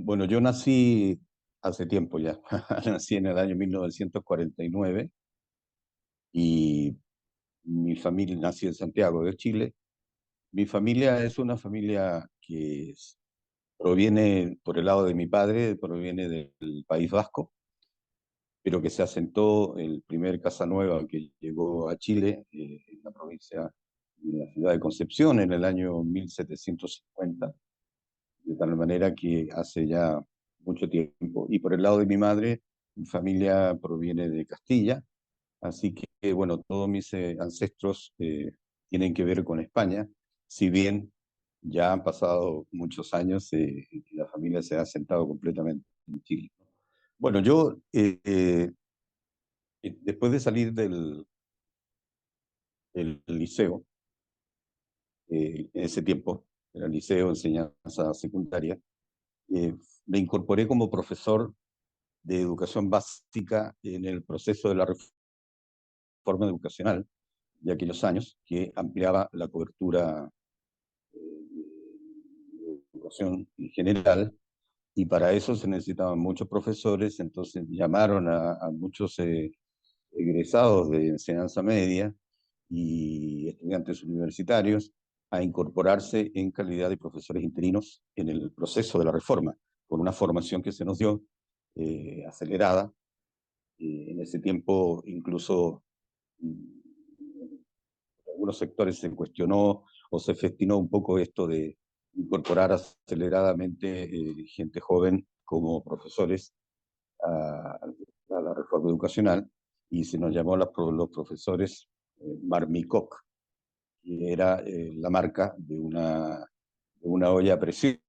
Bueno, yo nací hace tiempo ya, nací en el año 1949 y mi familia nació en Santiago de Chile. Mi familia es una familia proviene, por el lado de mi padre, proviene del País Vasco, pero que se asentó el primer Casanueva que llegó a Chile, en la provincia, en la ciudad de Concepción, en el año 1750, de tal manera que hace ya mucho tiempo. Y por el lado de mi madre, mi familia proviene de Castilla, así que, bueno, todos mis ancestros tienen que ver con España, si bien ya han pasado muchos años y la familia se ha asentado completamente en Chile. Bueno, yo, después de salir del liceo, en ese tiempo, era liceo, enseñanza secundaria, eh, me incorporé como profesor de educación básica en el proceso de la reforma educacional de aquellos años, que ampliaba la cobertura de educación en general, y para eso se necesitaban muchos profesores. Entonces llamaron a muchos egresados de enseñanza media y estudiantes universitarios a incorporarse en calidad de profesores interinos en el proceso de la reforma, con una formación que se nos dio acelerada. En ese tiempo incluso en algunos sectores se cuestionó o se festinó un poco esto de incorporar aceleradamente gente joven como profesores a la reforma educacional, y se nos llamó los profesores Marmicoc, que era la marca de una olla a presión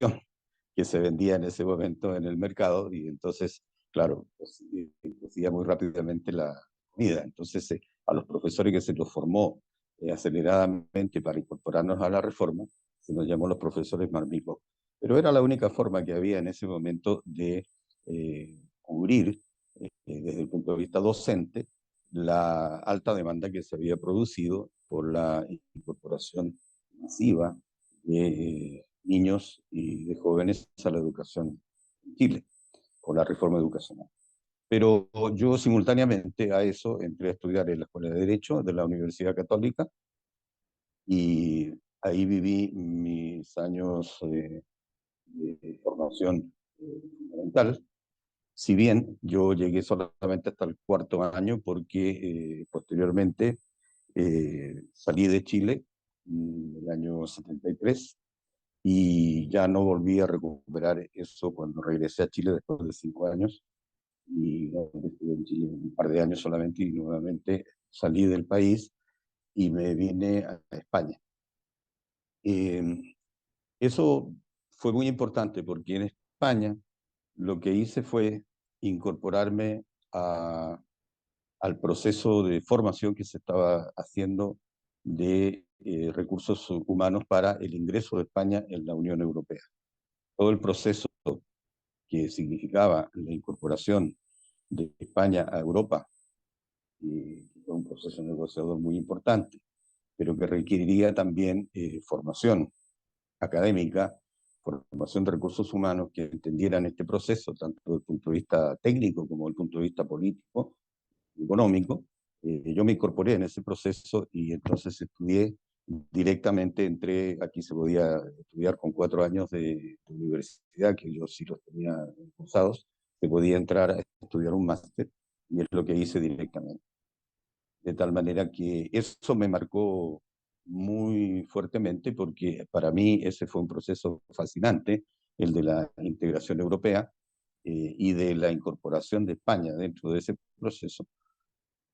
que se vendía en ese momento en el mercado. Y entonces, claro, pues, cocía muy rápidamente la comida. Entonces, a los profesores que se los formó aceleradamente para incorporarnos a la reforma, se nos llamó los profesores Marmico. Pero era la única forma que había en ese momento de cubrir, desde el punto de vista docente, la alta demanda que se había producido por la incorporación masiva de niños y de jóvenes a la educación en Chile, por la reforma educacional. Pero yo simultáneamente a eso entré a estudiar en la Escuela de Derecho de la Universidad Católica, y ahí viví mis años de formación fundamental. Si bien yo llegué solamente hasta el cuarto año porque posteriormente salí de Chile en el año 73 y ya no volví a recuperar eso cuando regresé a Chile después de 5 años. Y nuevamente estuve en Chile un par de años solamente, y nuevamente salí del país y me vine a España. Eh, Eso fue muy importante porque en España lo que hice fue incorporarme al proceso de formación que se estaba haciendo de recursos humanos para el ingreso de España en la Unión Europea. Todo el proceso que significaba la incorporación de España a Europa, y fue un proceso negociador muy importante, pero que requeriría también formación académica, formación de recursos humanos que entendieran este proceso, tanto desde el punto de vista técnico como desde el punto de vista político, económico. Yo me incorporé en ese proceso y entonces estudié directamente. Entré, aquí se podía estudiar con 4 años de universidad, que yo sí los tenía cursados, se podía entrar a estudiar un máster, y es lo que hice directamente. De tal manera que eso me marcó muy fuertemente, porque para mí ese fue un proceso fascinante, el de la integración europea y de la incorporación de España dentro de ese proceso.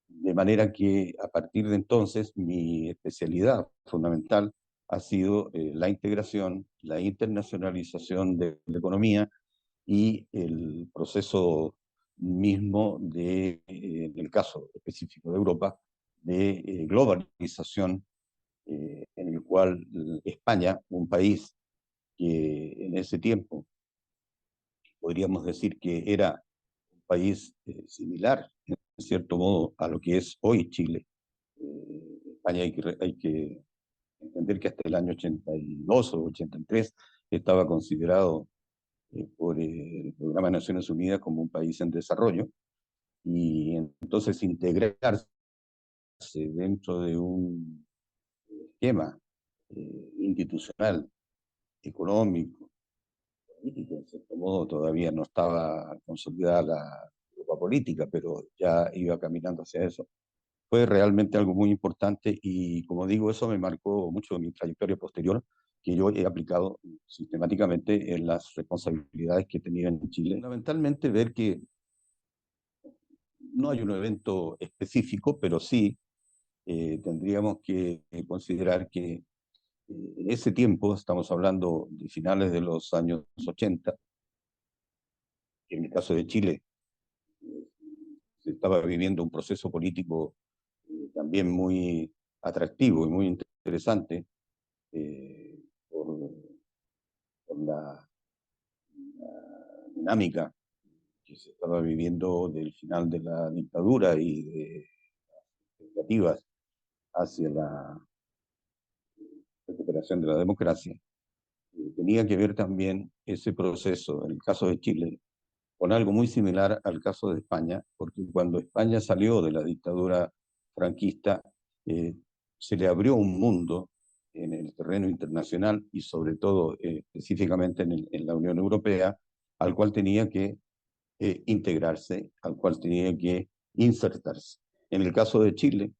De manera que a partir de entonces mi especialidad fundamental ha sido la integración, la internacionalización de la economía y el proceso mismo en el caso específico de Europa, de globalización, en el cual España, un país que en ese tiempo podríamos decir que era un país similar, en cierto modo, a lo que es hoy Chile. España hay que entender que hasta el año 82 o 83 estaba considerado por el Programa de Naciones Unidas como un país en desarrollo, y entonces integrarse dentro de un esquema institucional, económico, político, en cierto modo todavía no estaba consolidada la Europa política, pero ya iba caminando hacia eso. Fue realmente algo muy importante y, como digo, eso me marcó mucho en mi trayectoria posterior, que yo he aplicado sistemáticamente en las responsabilidades que he tenido en Chile. Fundamentalmente ver que no hay un evento específico, pero sí tendríamos que considerar que en ese tiempo, estamos hablando de finales de los años 80, en el caso de Chile, se estaba viviendo un proceso político también muy atractivo y muy interesante, eh, por, por la dinámica que se estaba viviendo del final de la dictadura y de expectativas hacia la recuperación de la democracia. Tenía que ver también ese proceso, en el caso de Chile, con algo muy similar al caso de España, porque cuando España salió de la dictadura franquista, eh, se le abrió un mundo en el terreno internacional y sobre todo específicamente en la Unión Europea, al cual tenía que integrarse, al cual tenía que insertarse. En el caso de Chile,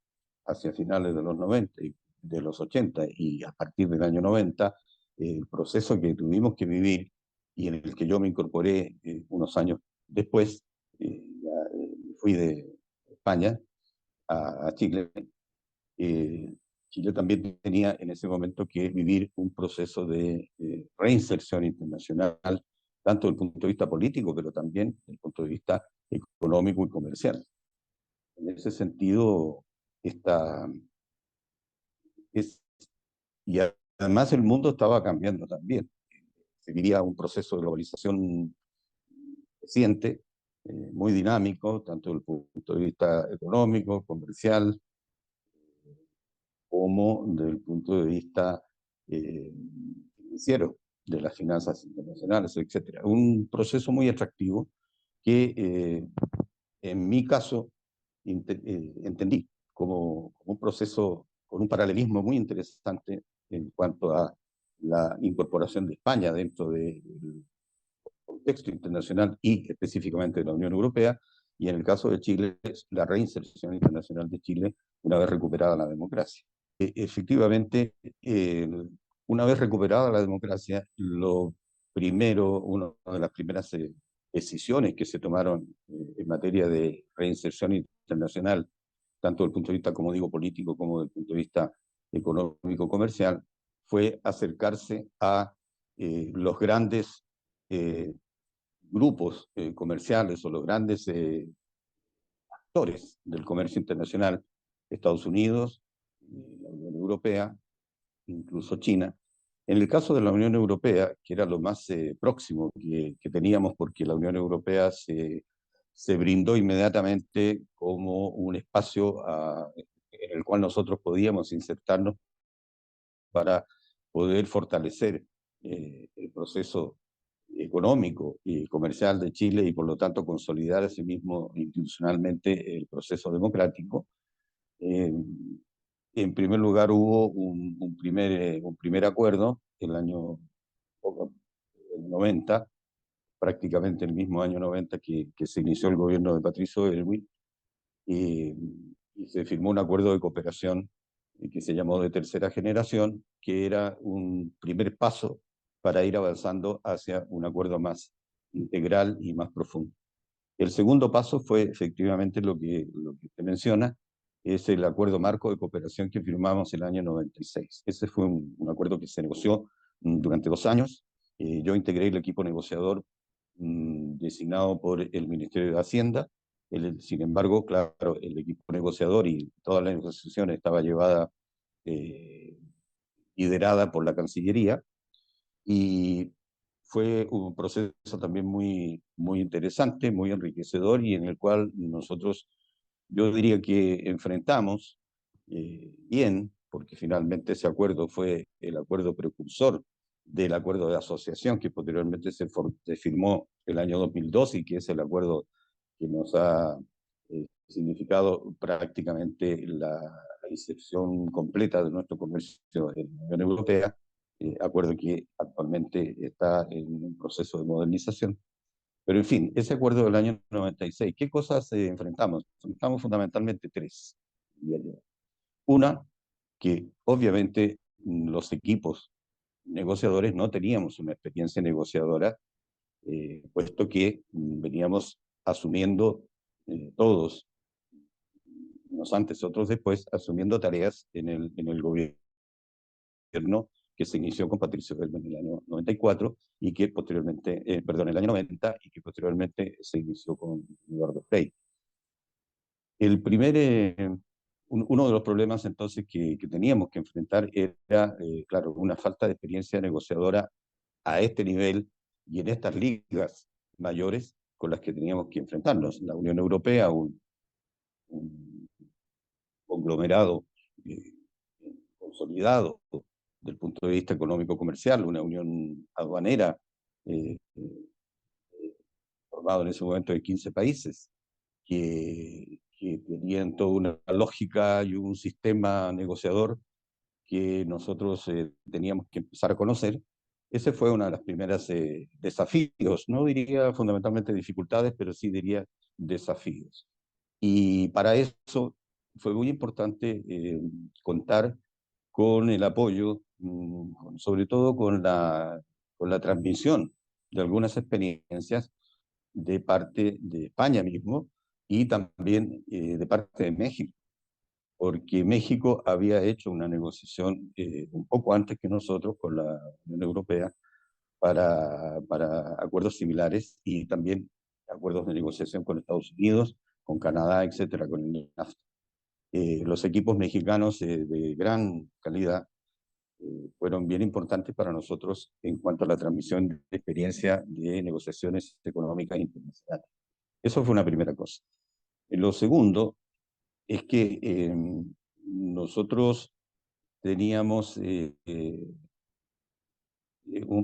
hacia finales de los 90 y de los 80 y a partir del año 90, el proceso que tuvimos que vivir y en el que yo me incorporé unos años después, fui de España a Chile. eh, Chile también tenía en ese momento que vivir un proceso de reinserción internacional, tanto desde el punto de vista político, pero también desde el punto de vista económico y comercial. En ese sentido, esta, es, y además el mundo estaba cambiando también. Se vivía un proceso de globalización reciente, muy dinámico, tanto desde el punto de vista económico, comercial, como desde el punto de vista financiero, de las finanzas internacionales, etcétera. Un proceso muy atractivo que en mi caso entendí como un proceso con un paralelismo muy interesante en cuanto a la incorporación de España dentro del contexto internacional y específicamente de la Unión Europea, y en el caso de Chile, la reinserción internacional de Chile una vez recuperada la democracia. Efectivamente, una vez recuperada la democracia, una de las primeras decisiones que se tomaron en materia de reinserción internacional, tanto desde el punto de vista, como digo, político, como desde el punto de vista económico-comercial, fue acercarse a los grandes eh, grupos comerciales o los grandes actores del comercio internacional, Estados Unidos, la Unión Europea, incluso China. En el caso de la Unión Europea, que era lo más próximo que teníamos, porque la Unión Europea se brindó inmediatamente como un espacio en el cual nosotros podíamos insertarnos para poder fortalecer el proceso económico y comercial de Chile y por lo tanto consolidar asimismo institucionalmente el proceso democrático. Eh, en primer lugar hubo un primer acuerdo el año 90, prácticamente el mismo año 90 que se inició el gobierno de Patricio Aylwin, y se firmó un acuerdo de cooperación que se llamó de tercera generación, que era un primer paso para ir avanzando hacia un acuerdo más integral y más profundo. El segundo paso fue efectivamente lo que usted menciona, es el acuerdo marco de cooperación que firmamos el año 96. Ese fue un acuerdo que se negoció durante 2 años. Yo integré el equipo negociador designado por el Ministerio de Hacienda. Sin embargo, claro, el equipo negociador y toda la negociación estaba eh, liderada por la Cancillería, y fue un proceso también muy interesante, muy enriquecedor y en el cual nosotros, yo diría que enfrentamos bien, porque finalmente ese acuerdo fue el acuerdo precursor del acuerdo de asociación que posteriormente se firmó el año 2002 y que es el acuerdo que nos ha significado prácticamente la inserción completa de nuestro comercio en la Unión Europea, acuerdo que actualmente está en un proceso de modernización. Pero en fin, ese acuerdo del año 96, ¿qué cosas enfrentamos? Enfrentamos fundamentalmente tres, diría yo. Una, que obviamente los equipos negociadores no teníamos una experiencia negociadora, puesto que veníamos asumiendo todos, unos antes, otros después, asumiendo tareas en el gobierno que se inició con Patricio Helmer en el año 94 y que posteriormente, perdón, el año 90 y que posteriormente se inició con Eduardo Frei. El primer, uno de los problemas entonces que teníamos que enfrentar era, claro, una falta de experiencia negociadora a este nivel y en estas ligas mayores con las que teníamos que enfrentarnos. La Unión Europea, un conglomerado eh, consolidado desde el punto de vista económico-comercial, una unión aduanera eh, formado en ese momento de 15 países, que tenían toda una lógica y un sistema negociador que nosotros teníamos que empezar a conocer. Ese fue uno de los primeros desafíos, no diría fundamentalmente dificultades, pero sí diría desafíos. Y para eso fue muy importante contar con el apoyo, sobre todo con la transmisión de algunas experiencias de parte de España mismo y también de parte de México, porque México había hecho una negociación un poco antes que nosotros con la Unión Europea para acuerdos similares y también acuerdos de negociación con Estados Unidos, con Canadá, etcétera, con el NAFTA. Los equipos mexicanos de gran calidad fueron bien importantes para nosotros en cuanto a la transmisión de experiencia de negociaciones económicas internacionales. Eso fue una primera cosa. Lo segundo es que nosotros teníamos un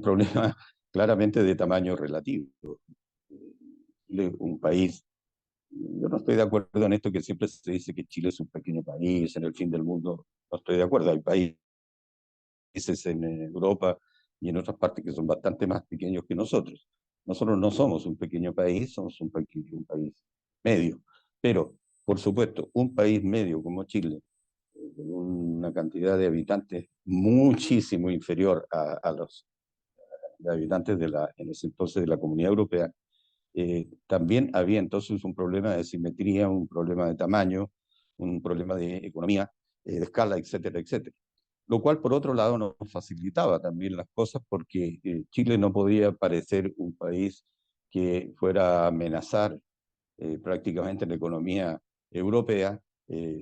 problema claramente de tamaño relativo. Chile, un país, yo no estoy de acuerdo en esto que siempre se dice que Chile es un pequeño país en el fin del mundo, no estoy de acuerdo, hay países en Europa y en otras partes que son bastante más pequeños que nosotros. Nosotros no somos un pequeño país, somos un país medio, pero por supuesto, un país medio como Chile, con una cantidad de habitantes muchísimo inferior a los de habitantes en ese entonces de la Comunidad Europea, también había entonces un problema de simetría, un problema de tamaño, un problema de economía, de escala, etcétera, etcétera. Lo cual, por otro lado, nos facilitaba también las cosas porque Chile no podía parecer un país que fuera a amenazar prácticamente la economía europea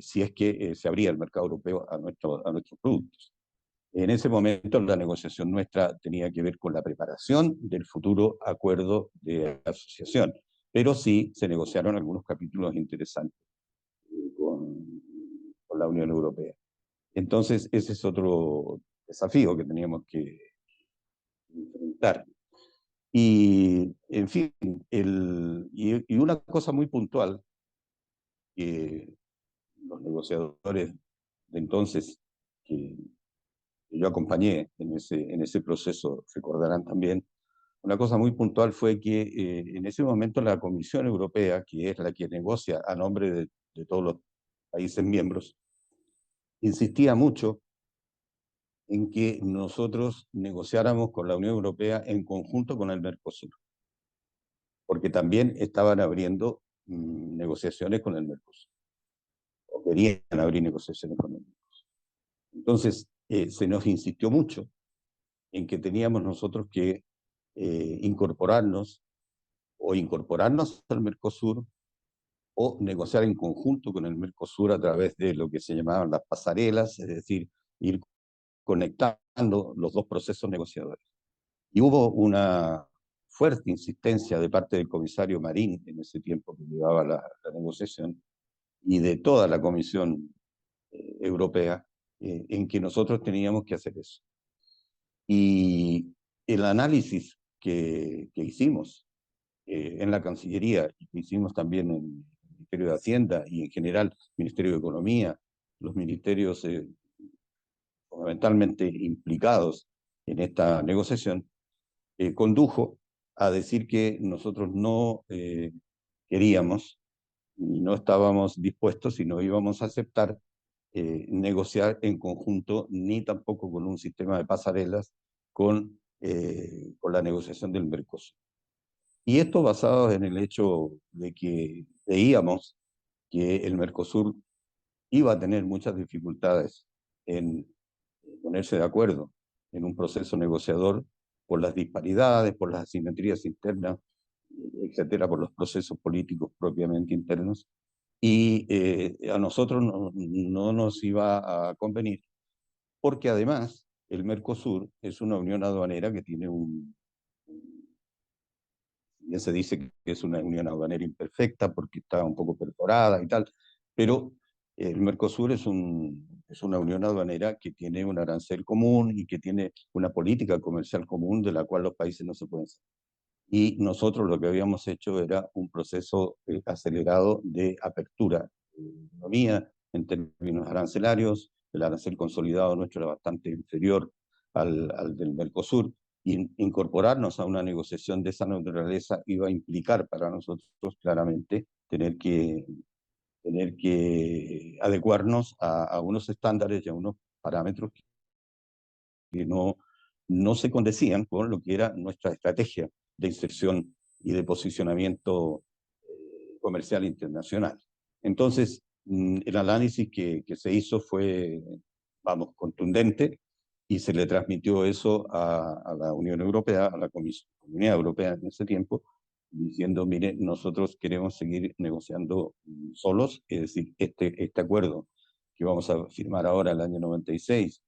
si es que se abría el mercado europeo a nuestros productos. En ese momento la negociación nuestra tenía que ver con la preparación del futuro acuerdo de asociación, pero sí se negociaron algunos capítulos interesantes con la Unión Europea. Entonces ese es otro desafío que teníamos que enfrentar. Y, en fin, y una cosa muy puntual que los negociadores de entonces, que yo acompañé en ese proceso, recordarán también, una cosa muy puntual fue que en ese momento la Comisión Europea, que es la que negocia a nombre de todos los países miembros, insistía mucho en que nosotros negociáramos con la Unión Europea en conjunto con el Mercosur, porque también estaban abriendo negociaciones con el Mercosur, o querían abrir negociaciones con el Mercosur. Entonces, se nos insistió mucho en que teníamos nosotros que incorporarnos al Mercosur o negociar en conjunto con el Mercosur a través de lo que se llamaban las pasarelas, es decir, ir conectando los dos procesos negociadores. Y hubo una fuerte insistencia de parte del comisario Marín en ese tiempo que llevaba la negociación y de toda la Comisión Europea en que nosotros teníamos que hacer eso. Y el análisis que hicimos en la Cancillería y que hicimos también en el Ministerio de Hacienda y en general Ministerio de Economía, los ministerios fundamentalmente implicados en esta negociación, condujo a decir que nosotros no queríamos y no estábamos dispuestos y no íbamos a aceptar negociar en conjunto ni tampoco con un sistema de pasarelas con la negociación del Mercosur. Y esto basado en el hecho de que veíamos que el Mercosur iba a tener muchas dificultades en ponerse de acuerdo en un proceso negociador por las disparidades, por las asimetrías internas, etcétera, por los procesos políticos propiamente internos. Y a nosotros no nos iba a convenir, porque además el Mercosur es una unión aduanera que tiene ya se dice que es una unión aduanera imperfecta porque está un poco perforada y tal, pero el Mercosur es una unión aduanera que tiene un arancel común y que tiene una política comercial común de la cual los países no se pueden salir. Y nosotros lo que habíamos hecho era un proceso acelerado de apertura de la economía en términos arancelarios. El arancel consolidado nuestro era bastante inferior al del Mercosur, y incorporarnos a una negociación de esa naturaleza iba a implicar para nosotros claramente tener que adecuarnos a unos estándares y a unos parámetros que no se condecían con lo que era nuestra estrategia de inserción y de posicionamiento comercial internacional. Entonces, el análisis que se hizo fue, vamos, contundente, y se le transmitió eso a la Unión Europea, a la Comunidad Europea en ese tiempo, diciendo, mire, nosotros queremos seguir negociando solos, es decir, este acuerdo que vamos a firmar ahora el año 96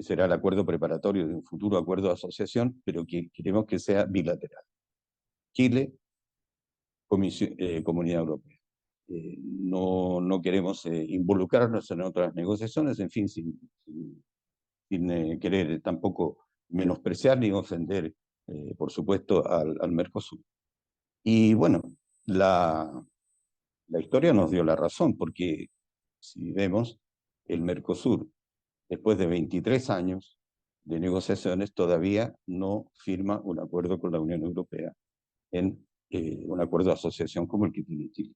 será el acuerdo preparatorio de un futuro acuerdo de asociación, pero que queremos que sea bilateral. Chile, Comunidad Europea. No queremos involucrarnos en otras negociaciones, en fin, sin querer tampoco menospreciar ni ofender, por supuesto, al Mercosur. Y bueno, la, la historia nos dio la razón, porque si vemos, el Mercosur, después de 23 años de negociaciones, todavía no firma un acuerdo con la Unión Europea en un acuerdo de asociación como el que tiene Chile.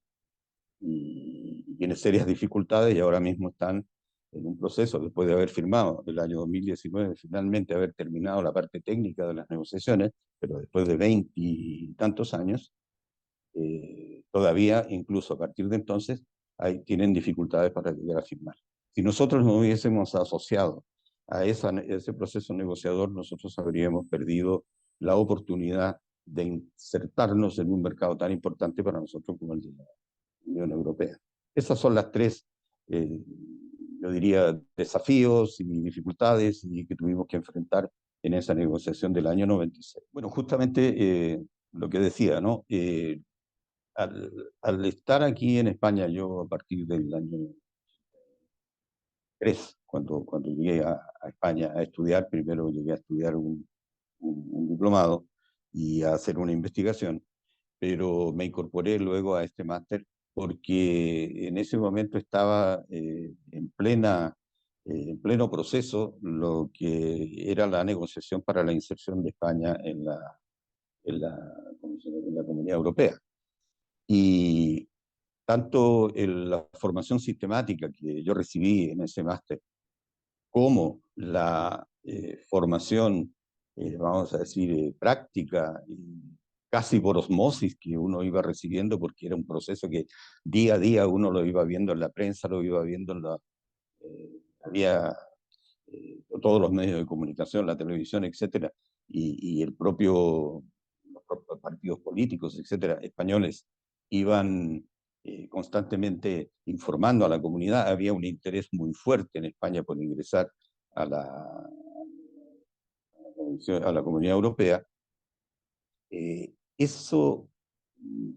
Y tiene serias dificultades y ahora mismo están en un proceso, después de haber firmado el año 2019, finalmente haber terminado la parte técnica de las negociaciones, pero después de 20 y tantos años, todavía, incluso a partir de entonces, tienen dificultades para llegar a firmar. Si nosotros no hubiésemos asociado a ese proceso negociador, nosotros habríamos perdido la oportunidad de insertarnos en un mercado tan importante para nosotros como el de la Unión Europea. Esas son las tres, eh, yo diría, desafíos y dificultades y que tuvimos que enfrentar en esa negociación del año 96. Bueno, justamente lo que decía, ¿no? Al estar aquí en España, yo a partir del año 3, cuando llegué a España a estudiar, primero llegué a estudiar un diplomado y a hacer una investigación, pero me incorporé luego a este máster porque en ese momento estaba en pleno proceso lo que era la negociación para la inserción de España en la, en la Comunidad Europea. Y tanto la formación sistemática que yo recibí en ese máster, como la formación, vamos a decir, práctica, casi por osmosis que uno iba recibiendo, porque era un proceso que día a día uno lo iba viendo en la prensa, lo iba viendo en había todos los medios de comunicación, la televisión, etcétera, y los propios partidos políticos, etcétera, españoles, iban constantemente informando a la comunidad. Había un interés muy fuerte en España por ingresar a a la Comunidad Europea. Eso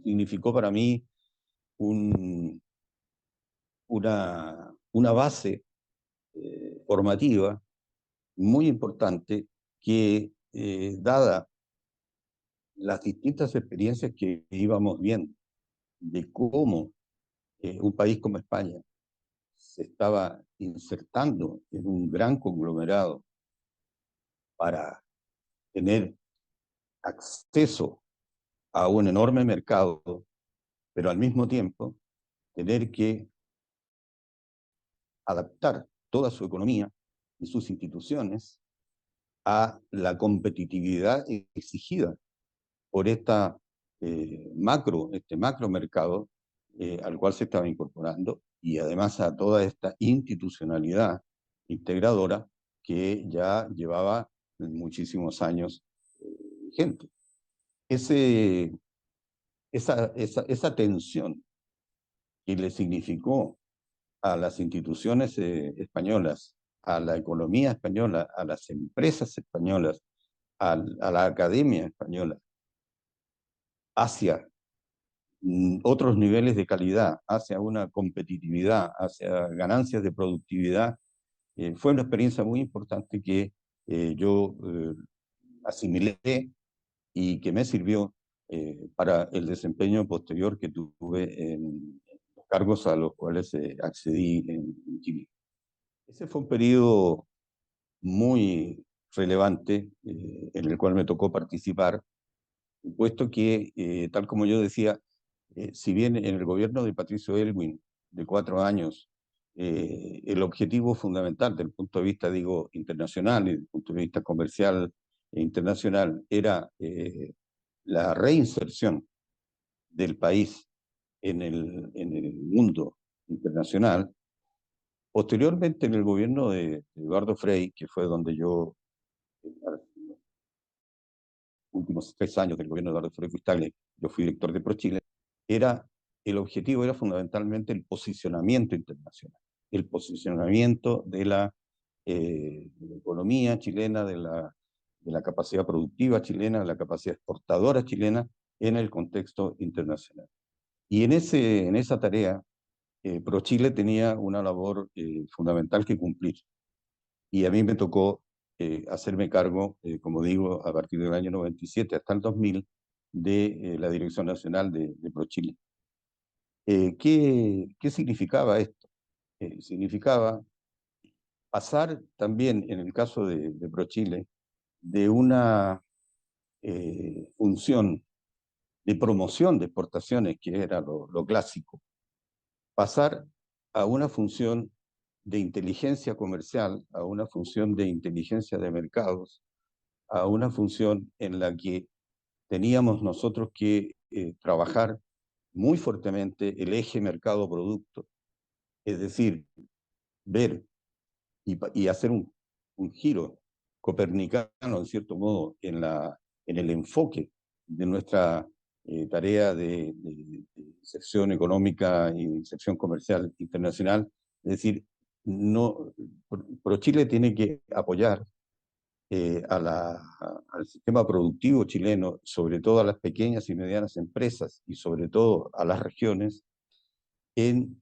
significó para mí un, una base formativa muy importante que, dada las distintas experiencias que íbamos viendo de cómo un país como España se estaba insertando en un gran conglomerado para tener acceso a un enorme mercado, pero al mismo tiempo tener que adaptar toda su economía y sus instituciones a la competitividad exigida por este macro mercado al cual se estaba incorporando, y además a toda esta institucionalidad integradora que ya llevaba muchísimos años vigente. Esa tensión que le significó a las instituciones españolas, a la economía española, a las empresas españolas, a la academia española, hacia otros niveles de calidad, hacia una competitividad, hacia ganancias de productividad, fue una experiencia muy importante que yo asimilé y que me sirvió para el desempeño posterior que tuve en los cargos a los cuales accedí en Chile. Ese fue un periodo muy relevante en el cual me tocó participar, puesto que, tal como yo decía, si bien en el gobierno de Patricio Aylwin, de 4 años, el objetivo fundamental desde el punto de vista, digo, internacional y desde el punto de vista comercial e internacional era la reinserción del país en el mundo internacional. Posteriormente, en el gobierno de Eduardo Frei, que fue donde yo, los últimos 3 años del gobierno de Eduardo Frei Fuistaglia, yo fui director de ProChile, el objetivo era fundamentalmente el posicionamiento internacional, el posicionamiento de la economía chilena, de la capacidad productiva chilena, de la capacidad exportadora chilena en el contexto internacional. Y en esa tarea, ProChile tenía una labor fundamental que cumplir. Y a mí me tocó hacerme cargo, como digo, a partir del año 97 hasta el 2000, de la Dirección Nacional de ProChile. ¿Qué significaba esto? Significaba pasar también, en el caso de ProChile, de una función de promoción de exportaciones, que era lo clásico, pasar a una función de inteligencia comercial, a una función de inteligencia de mercados, a una función en la que teníamos nosotros que trabajar muy fuertemente el eje mercado-producto, es decir, ver y hacer un giro copernicano, en cierto modo, en el enfoque de nuestra tarea de inserción económica y inserción comercial internacional. Es decir, no, ProChile tiene que apoyar al sistema productivo chileno, sobre todo a las pequeñas y medianas empresas y sobre todo a las regiones, en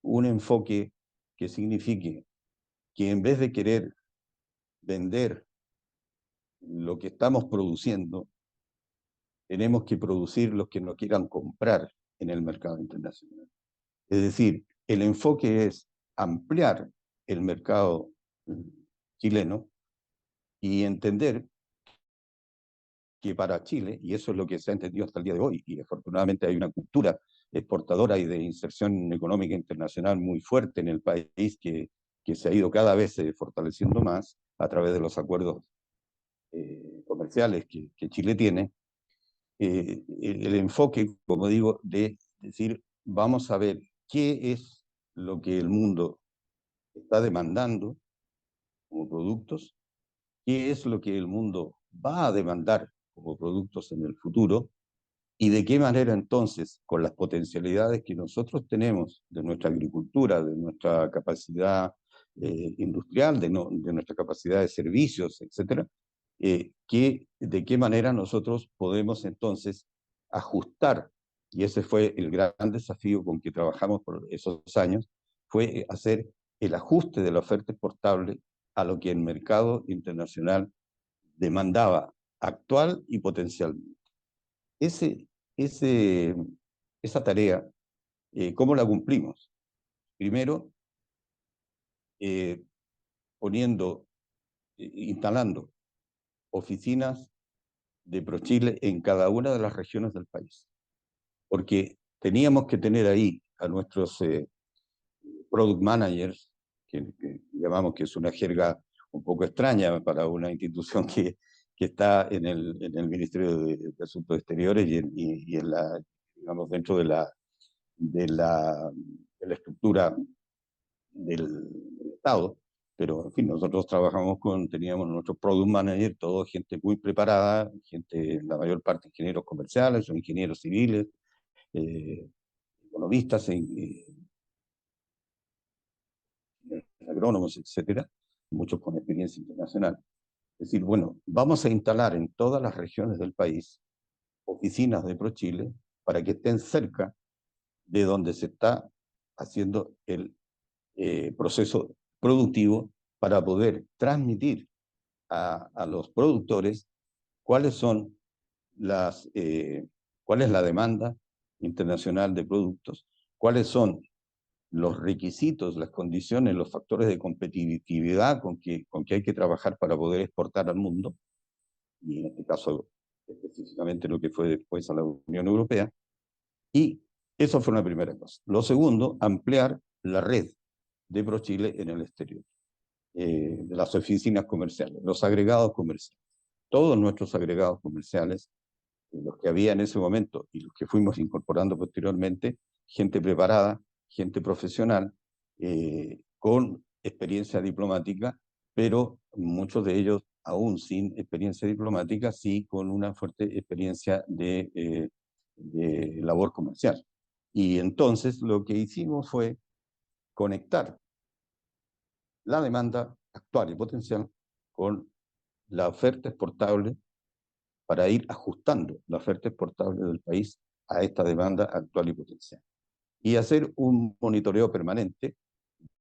un enfoque que signifique que en vez de querer vender lo que estamos produciendo, tenemos que producir lo que nos quieran comprar en el mercado internacional. Es decir, el enfoque es ampliar el mercado chileno y entender que para Chile, y eso es lo que se ha entendido hasta el día de hoy, y afortunadamente hay una cultura exportadora y de inserción económica internacional muy fuerte en el país que se ha ido cada vez fortaleciendo más a través de los acuerdos comerciales que Chile tiene, el enfoque, como digo, de decir, vamos a ver qué es lo que el mundo está demandando como productos, qué es lo que el mundo va a demandar como productos en el futuro, y de qué manera entonces, con las potencialidades que nosotros tenemos de nuestra agricultura, de nuestra capacidad industrial, de nuestra capacidad de servicios, etcétera, de qué manera nosotros podemos entonces ajustar, y ese fue el gran desafío con que trabajamos por esos años, fue hacer el ajuste de la oferta exportable a lo que el mercado internacional demandaba actual y potencialmente. Ese, ese, esa tarea, ¿cómo la cumplimos? Primero, eh, poniendo, instalando oficinas de ProChile en cada una de las regiones del país, porque teníamos que tener ahí a nuestros product managers, que llamamos, que es una jerga un poco extraña para una institución que está en el Ministerio de Asuntos Exteriores y en la, digamos, dentro de la estructura del Estado. Pero, en fin, nosotros teníamos nuestro product manager, todo gente muy preparada, gente, la mayor parte ingenieros comerciales o ingenieros civiles, eh, economistas, agrónomos, etcétera, muchos con experiencia internacional. Es decir, bueno, vamos a instalar en todas las regiones del país oficinas de ProChile para que estén cerca de donde se está haciendo el proceso productivo, para poder transmitir a los productores cuáles son cuál es la demanda internacional de productos, cuáles son los requisitos, las condiciones, los factores de competitividad con que hay que trabajar para poder exportar al mundo, y en este caso específicamente lo que fue después a la Unión Europea. Y eso fue una primera cosa. Lo segundo, ampliar la red de ProChile en el exterior, de las oficinas comerciales, los agregados comerciales. Todos nuestros agregados comerciales, los que había en ese momento y los que fuimos incorporando posteriormente, gente preparada, gente profesional, con experiencia diplomática, pero muchos de ellos aún sin experiencia diplomática, sí con una fuerte experiencia de labor comercial. Y entonces lo que hicimos fue conectar la demanda actual y potencial con la oferta exportable, para ir ajustando la oferta exportable del país a esta demanda actual y potencial. Y hacer un monitoreo permanente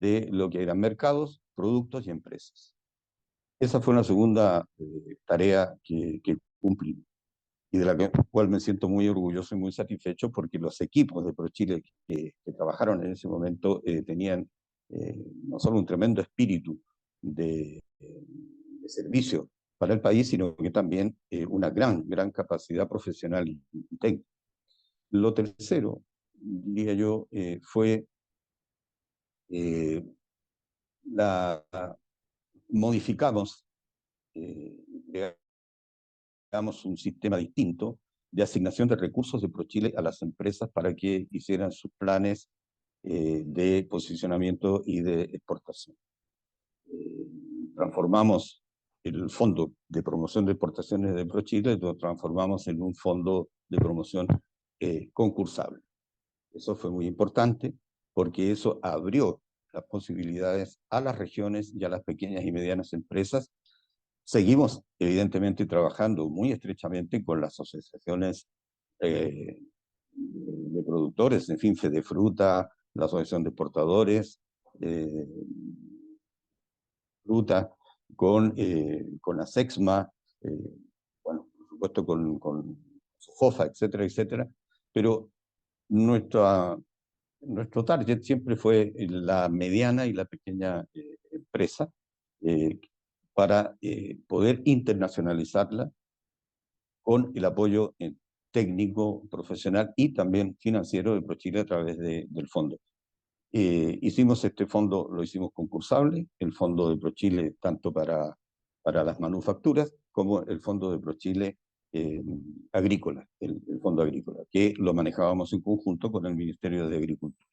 de lo que eran mercados, productos y empresas. Esa fue una segunda tarea que cumplimos, y de la cual me siento muy orgulloso y muy satisfecho, porque los equipos de ProChile que trabajaron en ese momento tenían no solo un tremendo espíritu de servicio para el país, sino que también una gran capacidad profesional y técnica. Lo tercero, diría yo, fue eh, la, modificamos, creamos un sistema distinto de asignación de recursos de ProChile a las empresas para que hicieran sus planes de posicionamiento y de exportación. Eh, Transformamos el fondo de promoción de exportaciones de ProChile, lo transformamos en un fondo de promoción concursable. Eso fue muy importante, porque eso abrió las posibilidades a las regiones y a las pequeñas y medianas empresas. Seguimos, evidentemente, trabajando muy estrechamente con las asociaciones de productores, en fin, Fedefruta, la Asociación de Exportadores, eh, Fruta, con la SEXMA, bueno, por supuesto con SOFOFA, etcétera, etcétera, pero nuestra, nuestro target siempre fue la mediana y la pequeña empresa, eh, para poder internacionalizarla con el apoyo técnico, profesional y también financiero de ProChile a través del fondo. Hicimos este fondo, lo hicimos concursable, el fondo de ProChile tanto para las manufacturas como el fondo de ProChile agrícola, el fondo agrícola, que lo manejábamos en conjunto con el Ministerio de Agricultura.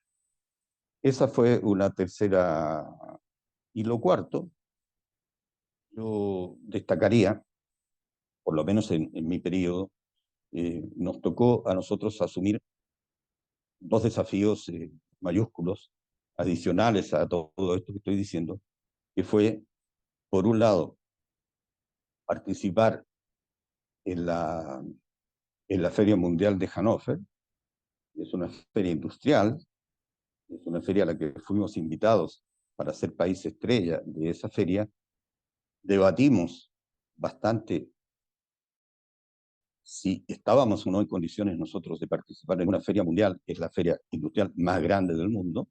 Esa fue una tercera. Y lo cuarto, yo destacaría, por lo menos en mi periodo, nos tocó a nosotros asumir dos desafíos mayúsculos, adicionales a todo esto que estoy diciendo, que fue, por un lado, participar en en la Feria Mundial de Hannover. Es una feria industrial, es una feria a la que fuimos invitados para ser país estrella de esa feria. Debatimos bastante si estábamos o no en condiciones nosotros de participar en una feria mundial, que es la feria industrial más grande del mundo,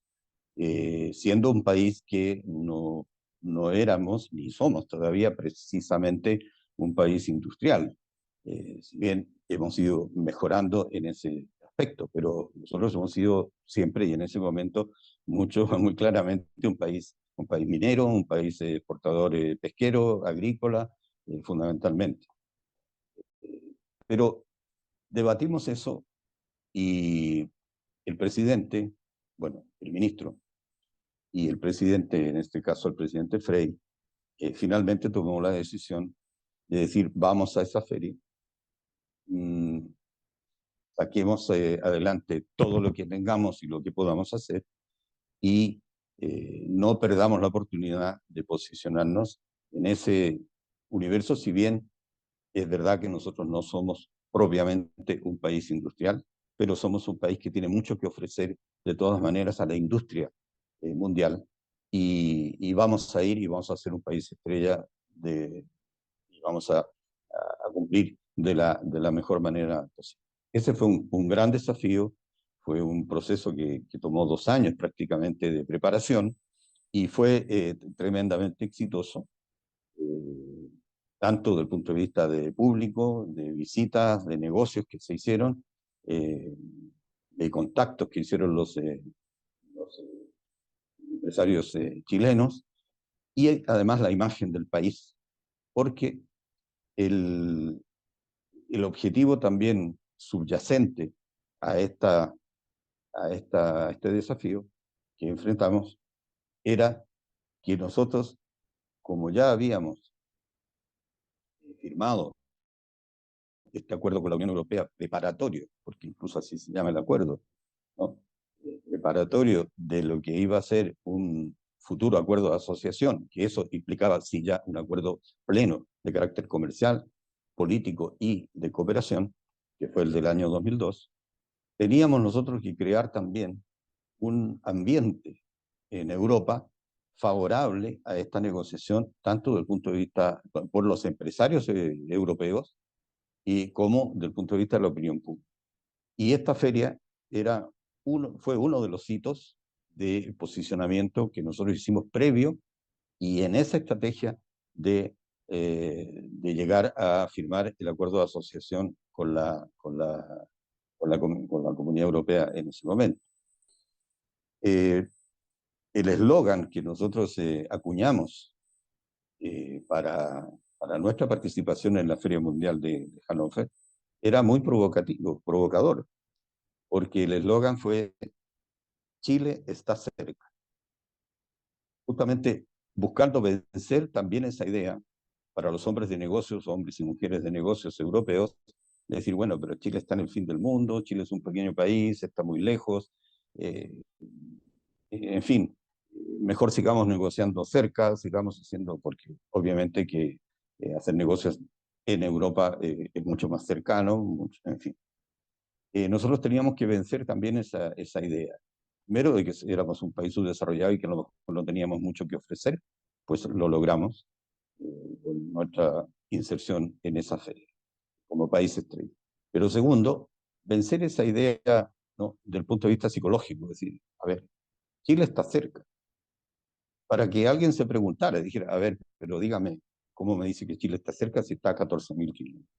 siendo un país que no éramos ni somos todavía precisamente un país industrial. Si bien hemos ido mejorando en ese aspecto, pero nosotros hemos sido siempre y en ese momento mucho, muy claramente un país minero, un país exportador pesquero, agrícola, fundamentalmente. Pero debatimos eso y el presidente, bueno, el ministro y el presidente, en este caso el presidente Frey, finalmente tomó la decisión de decir, vamos a esa feria, mmm, saquemos adelante todo lo que tengamos y lo que podamos hacer y no perdamos la oportunidad de posicionarnos en ese universo, si bien es verdad que nosotros no somos propiamente un país industrial, pero somos un país que tiene mucho que ofrecer de todas maneras a la industria mundial y vamos a ir y vamos a ser un país estrella y vamos a cumplir de la mejor manera posible. Ese fue un gran desafío, fue un proceso que tomó 2 años prácticamente de preparación y fue tremendamente exitoso, eh, tanto desde el punto de vista de público, de visitas, de negocios que se hicieron, eh, de contactos que hicieron los empresarios chilenos y además la imagen del país, porque el, el objetivo también subyacente a, a este desafío que enfrentamos era que nosotros, como ya habíamos firmado este acuerdo con la Unión Europea preparatorio, porque incluso así se llama el acuerdo, ¿no? Preparatorio de lo que iba a ser un futuro acuerdo de asociación, que eso implicaba sí ya un acuerdo pleno de carácter comercial, político y de cooperación, que fue el del año 2002, teníamos nosotros que crear también un ambiente en Europa favorable a esta negociación, tanto desde el punto de vista por los empresarios europeos y como desde el punto de vista de la opinión pública. Y esta feria fue uno de los hitos de posicionamiento que nosotros hicimos previo y en esa estrategia de llegar a firmar el acuerdo de asociación con la Comunidad Europea en ese momento. Eh, el eslogan que nosotros acuñamos para nuestra participación en la Feria Mundial de Hannover era muy provocativo, provocador, porque el eslogan fue Chile está cerca. Justamente buscando vencer también esa idea para los hombres de negocios, hombres y mujeres de negocios europeos, de decir, bueno, pero Chile está en el fin del mundo, Chile es un pequeño país, está muy lejos, en fin, mejor sigamos negociando cerca, sigamos haciendo, porque obviamente que hacer negocios en Europa es mucho más cercano, en fin. Nosotros teníamos que vencer también esa idea. Primero, de que éramos un país subdesarrollado y que no teníamos mucho que ofrecer, pues lo logramos con nuestra inserción en esa feria, como país estrella. Pero segundo, vencer esa idea, ¿no?, del punto de vista psicológico, es decir, a ver, Chile está cerca. Para que alguien se preguntara, dijera, a ver, pero dígame, ¿cómo me dice que Chile está cerca si está a 14.000 kilómetros?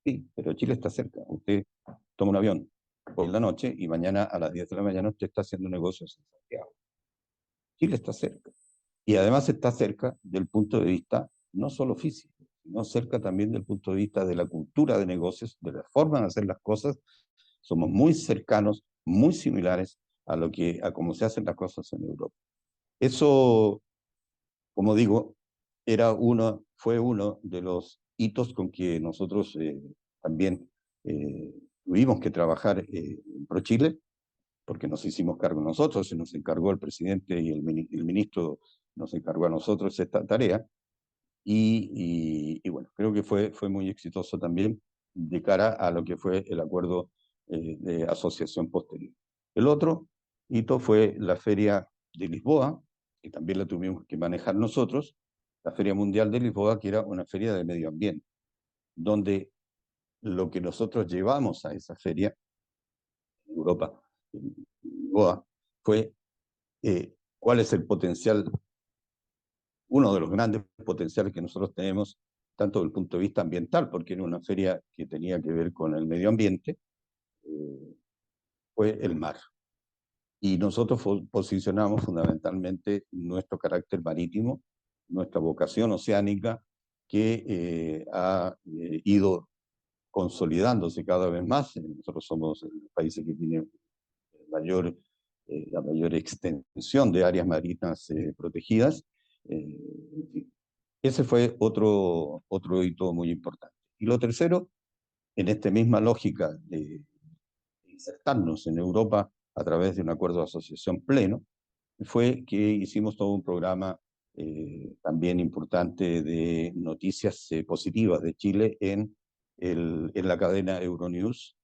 Sí, pero Chile está cerca. Usted toma un avión por la noche y mañana a las 10 de la mañana usted está haciendo negocios en Santiago. Chile está cerca. Y además está cerca del punto de vista no solo físico, sino cerca también del punto de vista de la cultura de negocios, de la forma de hacer las cosas. Somos muy cercanos, muy similares a cómo se hacen las cosas en Europa. Eso, como digo, fue uno de los hitos con que nosotros también tuvimos que trabajar en ProChile, porque nos hicimos cargo nosotros, se nos encargó el presidente y el ministro nos encargó a nosotros esta tarea, y bueno, creo que fue muy exitoso también de cara a lo que fue el acuerdo de asociación posterior. El otro hito fue la Feria de Lisboa, que también la tuvimos que manejar nosotros, la Feria Mundial de Lisboa, que era una feria de medio ambiente, donde lo que nosotros llevamos a esa feria, en Europa, en Lisboa, fue cuál es el potencial, uno de los grandes potenciales que nosotros tenemos, tanto desde el punto de vista ambiental, porque era una feria que tenía que ver con el medio ambiente, fue el mar. Y nosotros posicionamos fundamentalmente nuestro carácter marítimo, nuestra vocación oceánica, que ha ido consolidándose cada vez más. Nosotros somos el país que tiene mayor, la mayor extensión de áreas marinas protegidas. En fin. Ese fue otro hito muy importante. Y lo tercero, en esta misma lógica de insertarnos en Europa a través de un acuerdo de asociación pleno, fue que hicimos todo un programa también importante de noticias positivas de Chile en la cadena Euronews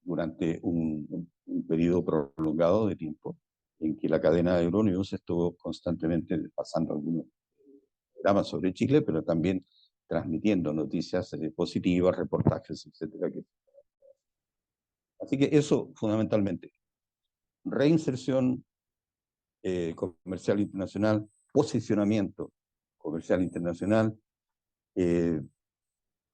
durante un periodo prolongado de tiempo en que la cadena Euronews estuvo constantemente pasando algunos programas sobre Chile, pero también transmitiendo noticias positivas, reportajes, etcétera. Así que eso fundamentalmente, reinserción comercial internacional, posicionamiento comercial internacional, eh,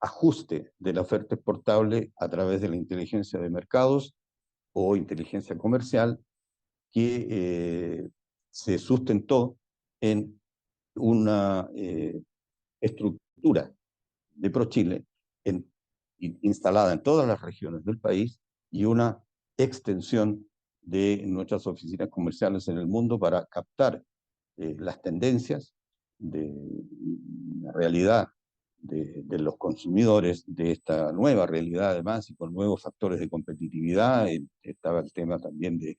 ajuste de la oferta exportable a través de la inteligencia de mercados o inteligencia comercial que se sustentó en una estructura de ProChile instalada en todas las regiones del país y una extensión de nuestras oficinas comerciales en el mundo para captar las tendencias de la realidad de los consumidores, de esta nueva realidad además y con nuevos factores de competitividad. Estaba el tema también de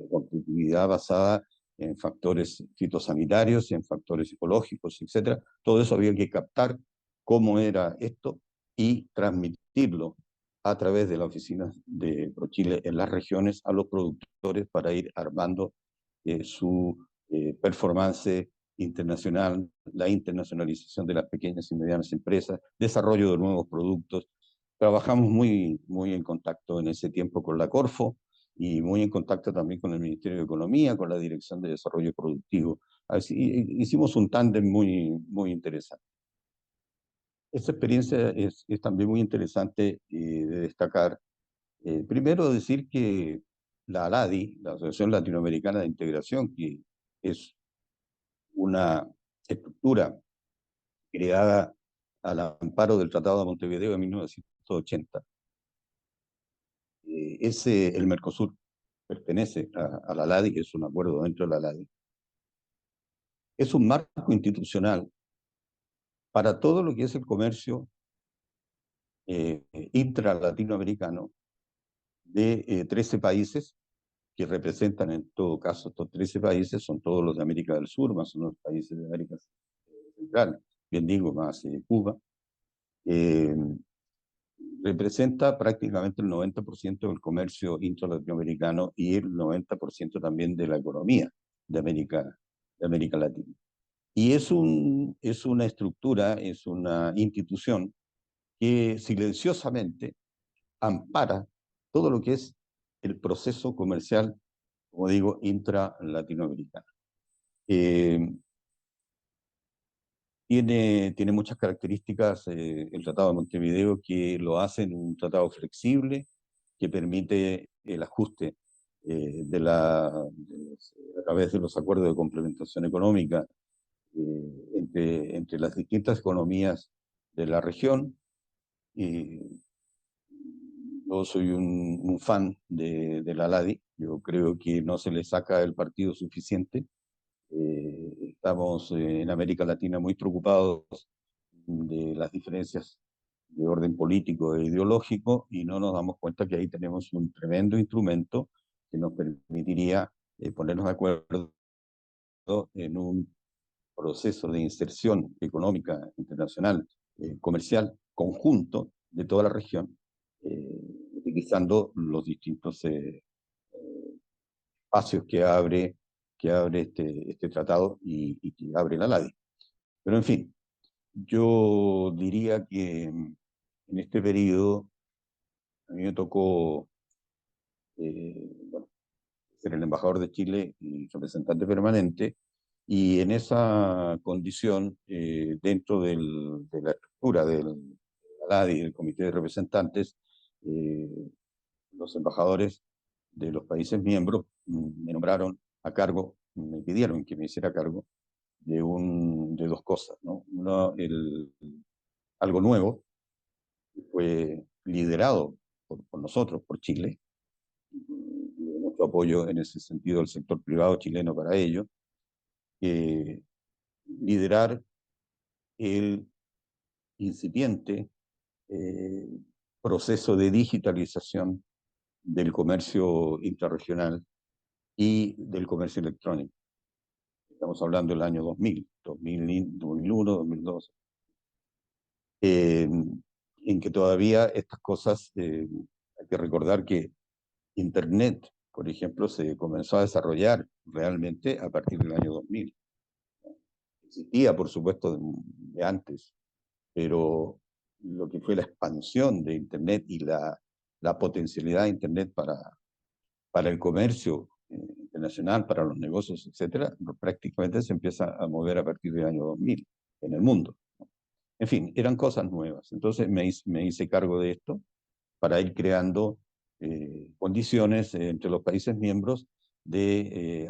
competitividad basada en factores fitosanitarios, en factores ecológicos, etcétera. Todo eso había que captar cómo era esto y transmitirlo a través de la oficina de ProChile en las regiones a los productores para ir armando su performance internacional, la internacionalización de las pequeñas y medianas empresas, desarrollo de nuevos productos. Trabajamos muy en contacto en ese tiempo con la Corfo y muy en contacto también con el Ministerio de Economía, con la Dirección de Desarrollo Productivo. Así, hicimos un tándem muy interesante. Esta experiencia es también muy interesante de destacar. Primero decir que la ALADI, la Asociación Latinoamericana de Integración, que es una estructura creada al amparo del Tratado de Montevideo de 1980, el Mercosur pertenece a la ALADI, es un acuerdo dentro de la ALADI. Es un marco institucional para todo lo que es el comercio intra-latinoamericano de 13 países que representan en todo caso estos 13 países, son todos los de América del Sur, más unos países de América Central, bien digo, más Cuba, eh, representa prácticamente el 90% del comercio intra-latinoamericano y el 90% también de la economía de América Latina. Y es una estructura, es una institución que silenciosamente ampara todo lo que es el proceso comercial, como digo, intra-latinoamericano. Eh, tiene muchas características el Tratado de Montevideo que lo hacen un tratado flexible, que permite el ajuste a través de los acuerdos de complementación económica entre las distintas economías de la región. Y yo soy un fan de la LADI, yo creo que no se le saca el partido suficiente. Estamos en América Latina muy preocupados de las diferencias de orden político e ideológico y no nos damos cuenta que ahí tenemos un tremendo instrumento que nos permitiría ponernos de acuerdo en un proceso de inserción económica internacional, comercial, conjunto de toda la región, utilizando los distintos espacios que abre este tratado y que abre la LADI. Pero en fin, yo diría que en este periodo a mí me tocó bueno, ser el embajador de Chile y representante permanente, y en esa condición, dentro de la estructura del ALADI, del Comité de Representantes, eh, los embajadores de los países miembros me nombraron a cargo, me pidieron que me hiciera cargo de dos cosas, ¿no? Uno, algo nuevo, que fue liderado por nosotros, por Chile, y de mucho apoyo en ese sentido del sector privado chileno para ello, liderar el incipiente eh, proceso de digitalización del comercio intrarregional y del comercio electrónico. Estamos hablando del año 2000, 2001, 2002, en que todavía estas cosas, hay que recordar que Internet, por ejemplo, se comenzó a desarrollar realmente a partir del año 2000. Existía, por supuesto, de antes, pero lo que fue la expansión de Internet y la potencialidad de Internet para el comercio internacional, para los negocios, etcétera, prácticamente se empieza a mover a partir del año 2000 en el mundo. En fin, eran cosas nuevas. Entonces me hice cargo de esto para ir creando condiciones entre los países miembros de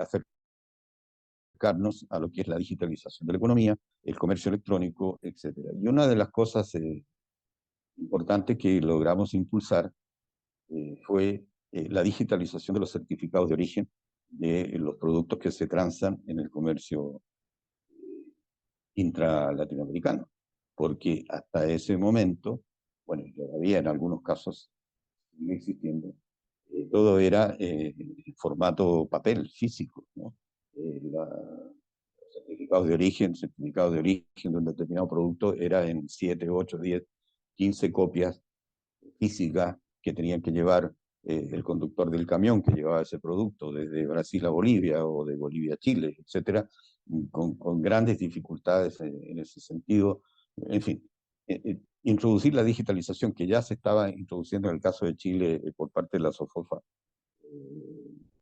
acercarnos a lo que es la digitalización de la economía, el comercio electrónico, etcétera. Y una de las cosas importantes que logramos impulsar fue la digitalización de los certificados de origen de los productos que se transan en el comercio intra-latinoamericano, porque hasta ese momento, bueno, todavía en algunos casos sigue existiendo, todo era en formato papel, físico, ¿no? Certificados de origen de un determinado producto era en 7, 8, 10, 15 copias físicas que tenían que llevar el conductor del camión que llevaba ese producto desde Brasil a Bolivia o de Bolivia a Chile, etcétera, con grandes dificultades en ese sentido. En fin, introducir la digitalización que ya se estaba introduciendo en el caso de Chile por parte de la SOFOFA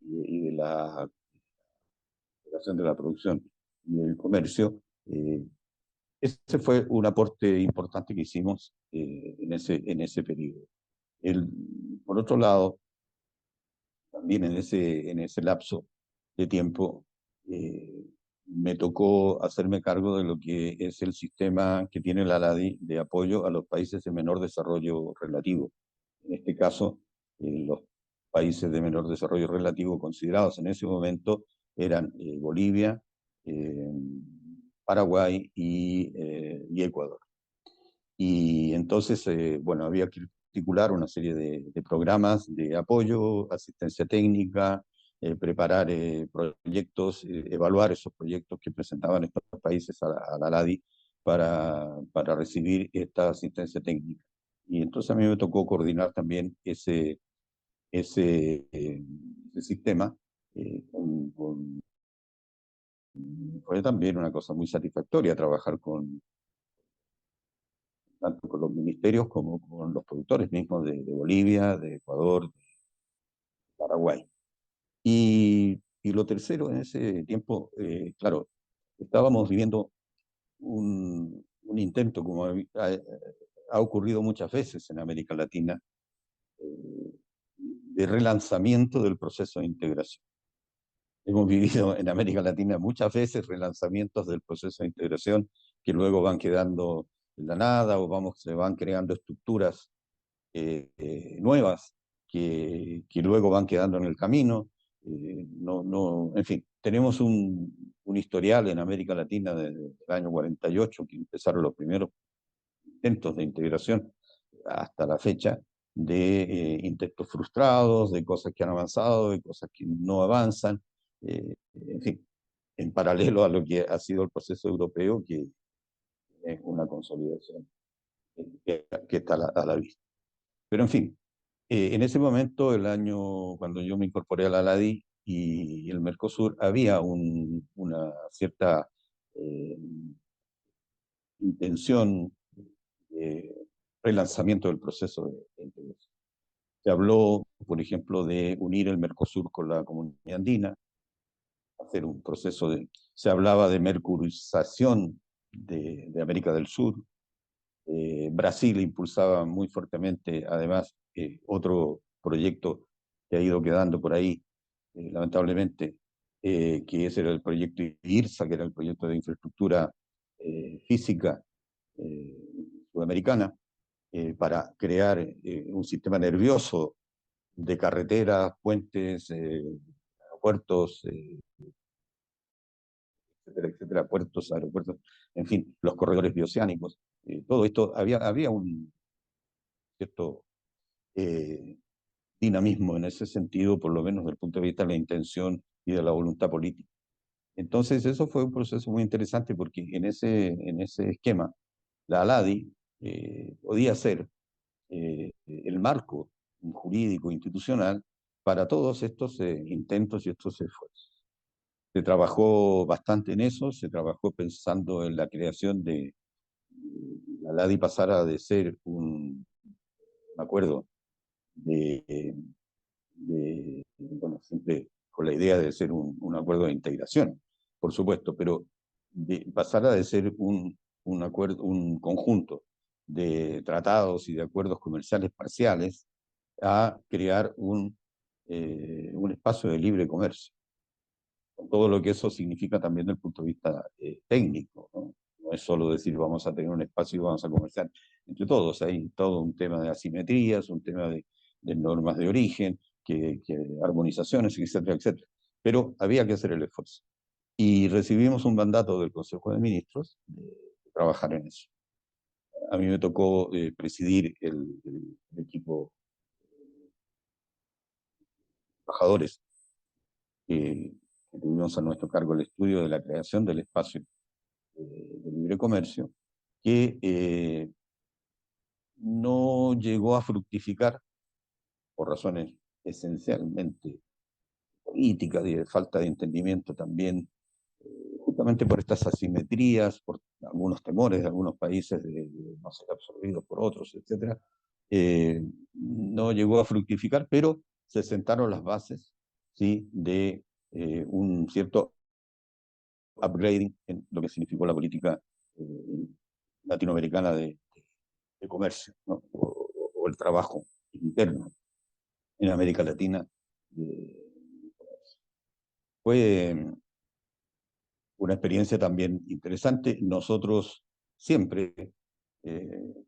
y de la Federación de la Producción y del Comercio, ese fue un aporte importante que hicimos en ese periodo. El, por otro lado, también en ese lapso de tiempo, eh, me tocó hacerme cargo de lo que es el sistema que tiene la LADI de apoyo a los países de menor desarrollo relativo. En este caso, los países de menor desarrollo relativo considerados en ese momento eran Bolivia, eh, Paraguay y Ecuador. Y entonces, bueno, había que articular una serie de programas de apoyo, asistencia técnica, preparar proyectos, evaluar esos proyectos que presentaban estos países a la LADI para recibir esta asistencia técnica. Y entonces a mí me tocó coordinar también ese sistema. Fue también una cosa muy satisfactoria trabajar tanto con los ministerios como con los productores mismos de Bolivia, de Ecuador, de Paraguay. Y lo tercero, en ese tiempo, claro, estábamos viviendo un intento, como ha ocurrido muchas veces en América Latina, de relanzamiento del proceso de integración. Hemos vivido en América Latina muchas veces relanzamientos del proceso de integración que luego van quedando en la nada o se van creando estructuras nuevas que luego van quedando en el camino. En fin, tenemos un historial en América Latina desde el año 48, que empezaron los primeros intentos de integración hasta la fecha, de intentos frustrados, de cosas que han avanzado, de cosas que no avanzan, en fin, en paralelo a lo que ha sido el proceso europeo, que es una consolidación que está a la vista. Pero en fin, en ese momento, cuando yo me incorporé a la LADI y el Mercosur, había una cierta eh, intención de relanzamiento del proceso de integración. Se habló, por ejemplo, de unir el Mercosur con la Comunidad Andina, hacer un proceso de... Se hablaba de mercurización de América del Sur. Brasil impulsaba muy fuertemente, además, otro proyecto que ha ido quedando por ahí, lamentablemente, que ese era el proyecto IRSA, que era el proyecto de infraestructura física eh, sudamericana, para crear un sistema nervioso de carreteras, puentes, aeropuertos, etcétera, etcétera, puertos, aeropuertos, en fin, los corredores bioceánicos. Todo esto, había un cierto eh, dinamismo en ese sentido, por lo menos desde el punto de vista de la intención y de la voluntad política. Entonces, eso fue un proceso muy interesante porque en ese esquema, la ALADI podía ser el marco jurídico institucional para todos estos intentos y estos esfuerzos. Se trabajó bastante en eso, se trabajó pensando en la creación de la LADI pasara de ser un acuerdo bueno, siempre con la idea de ser un acuerdo de integración, por supuesto, pero pasara de ser un acuerdo, un conjunto de tratados y de acuerdos comerciales parciales a crear un espacio de libre comercio, con todo lo que eso significa también desde el punto de vista técnico, ¿no? No es solo decir vamos a tener un espacio y vamos a comerciar entre todos, hay todo un tema de asimetrías, un tema de normas de origen, armonizaciones, etcétera, etcétera. Pero había que hacer el esfuerzo. Y recibimos un mandato del Consejo de Ministros de trabajar en eso. A mí me tocó presidir el equipo de embajadores que tuvimos a nuestro cargo el estudio de la creación del espacio de libre comercio, que no llegó a fructificar por razones esencialmente políticas y de falta de entendimiento también, justamente por estas asimetrías, por algunos temores de algunos países de no ser absorbidos por otros, etcétera. No llegó a fructificar, pero se sentaron las bases, ¿sí?, de un cierto upgrading en lo que significó la política eh, latinoamericana de comercio, ¿no? O el trabajo interno en América Latina. Fue una experiencia también interesante. Nosotros siempre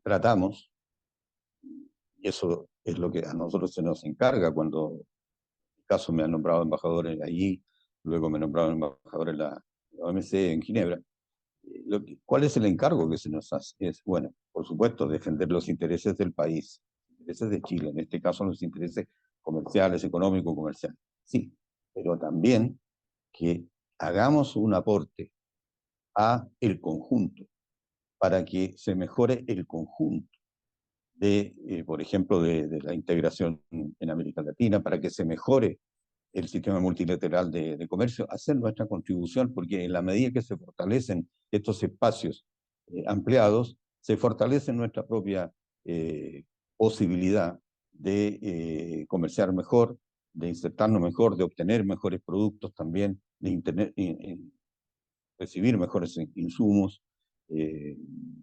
tratamos, y eso es lo que a nosotros se nos encarga cuando, en mi caso, me han nombrado embajador allí, luego me nombraron embajador en la OMC en Ginebra. ¿Cuál es el encargo que se nos hace? Es, bueno, por supuesto, defender los intereses del país, los intereses de Chile, en este caso los intereses comerciales, económicos, comerciales. Sí, pero también que hagamos un aporte a el conjunto, para que se mejore el conjunto por ejemplo, de la integración en América Latina, para que se mejore el sistema multilateral de comercio, hacer nuestra contribución, porque en la medida que se fortalecen estos espacios ampliados, se fortalece nuestra propia eh, posibilidad de comerciar mejor, de insertarnos mejor, de obtener mejores productos también, recibir mejores insumos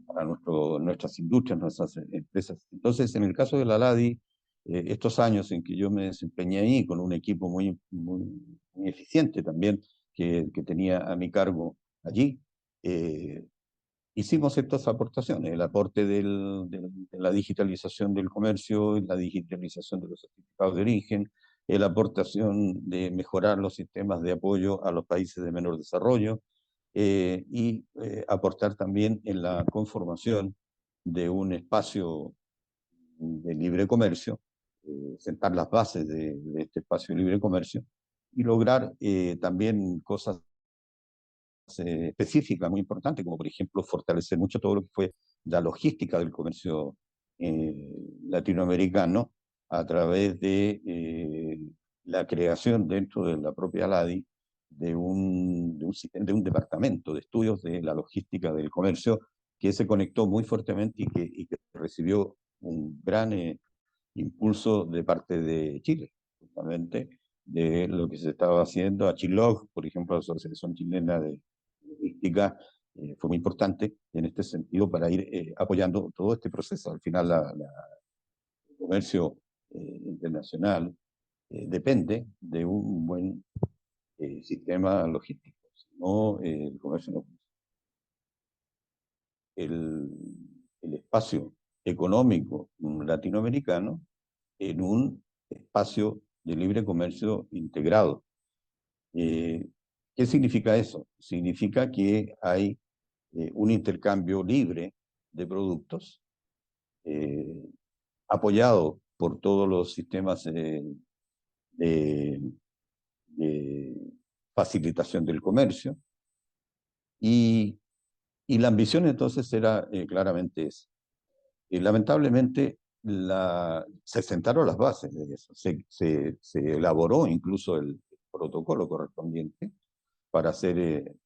para nuestras industrias, nuestras empresas. Entonces, en el caso de la LADI, estos años en que yo me desempeñé ahí con un equipo muy eficiente también que tenía a mi cargo allí, hicimos estas aportaciones, el aporte de la digitalización del comercio, la digitalización de los certificados de origen, la aportación de mejorar los sistemas de apoyo a los países de menor desarrollo, y aportar también en la conformación de un espacio de libre comercio, sentar las bases de este espacio de libre comercio y lograr también cosas específicas muy importantes, como por ejemplo fortalecer mucho todo lo que fue la logística del comercio latinoamericano a través la creación dentro de la propia LADI de un departamento de estudios de la logística del comercio que se conectó muy fuertemente y que recibió un gran impulso de parte de Chile, justamente de lo que se estaba haciendo. Achilog, por ejemplo, la Asociación Chilena de Logística, fue muy importante en este sentido para ir apoyando todo este proceso. Al final, el comercio internacional depende de un buen sistema logístico, si no, el comercio no funciona. El espacio económico latinoamericano en un espacio de libre comercio integrado. Eh, ¿Qué significa eso? Significa que hay un intercambio libre de productos eh, apoyado por todos los sistemas de, de facilitación del comercio y, y la ambición entonces era claramente esa. Lamentablemente se sentaron las bases de eso, se elaboró incluso el protocolo correspondiente para ser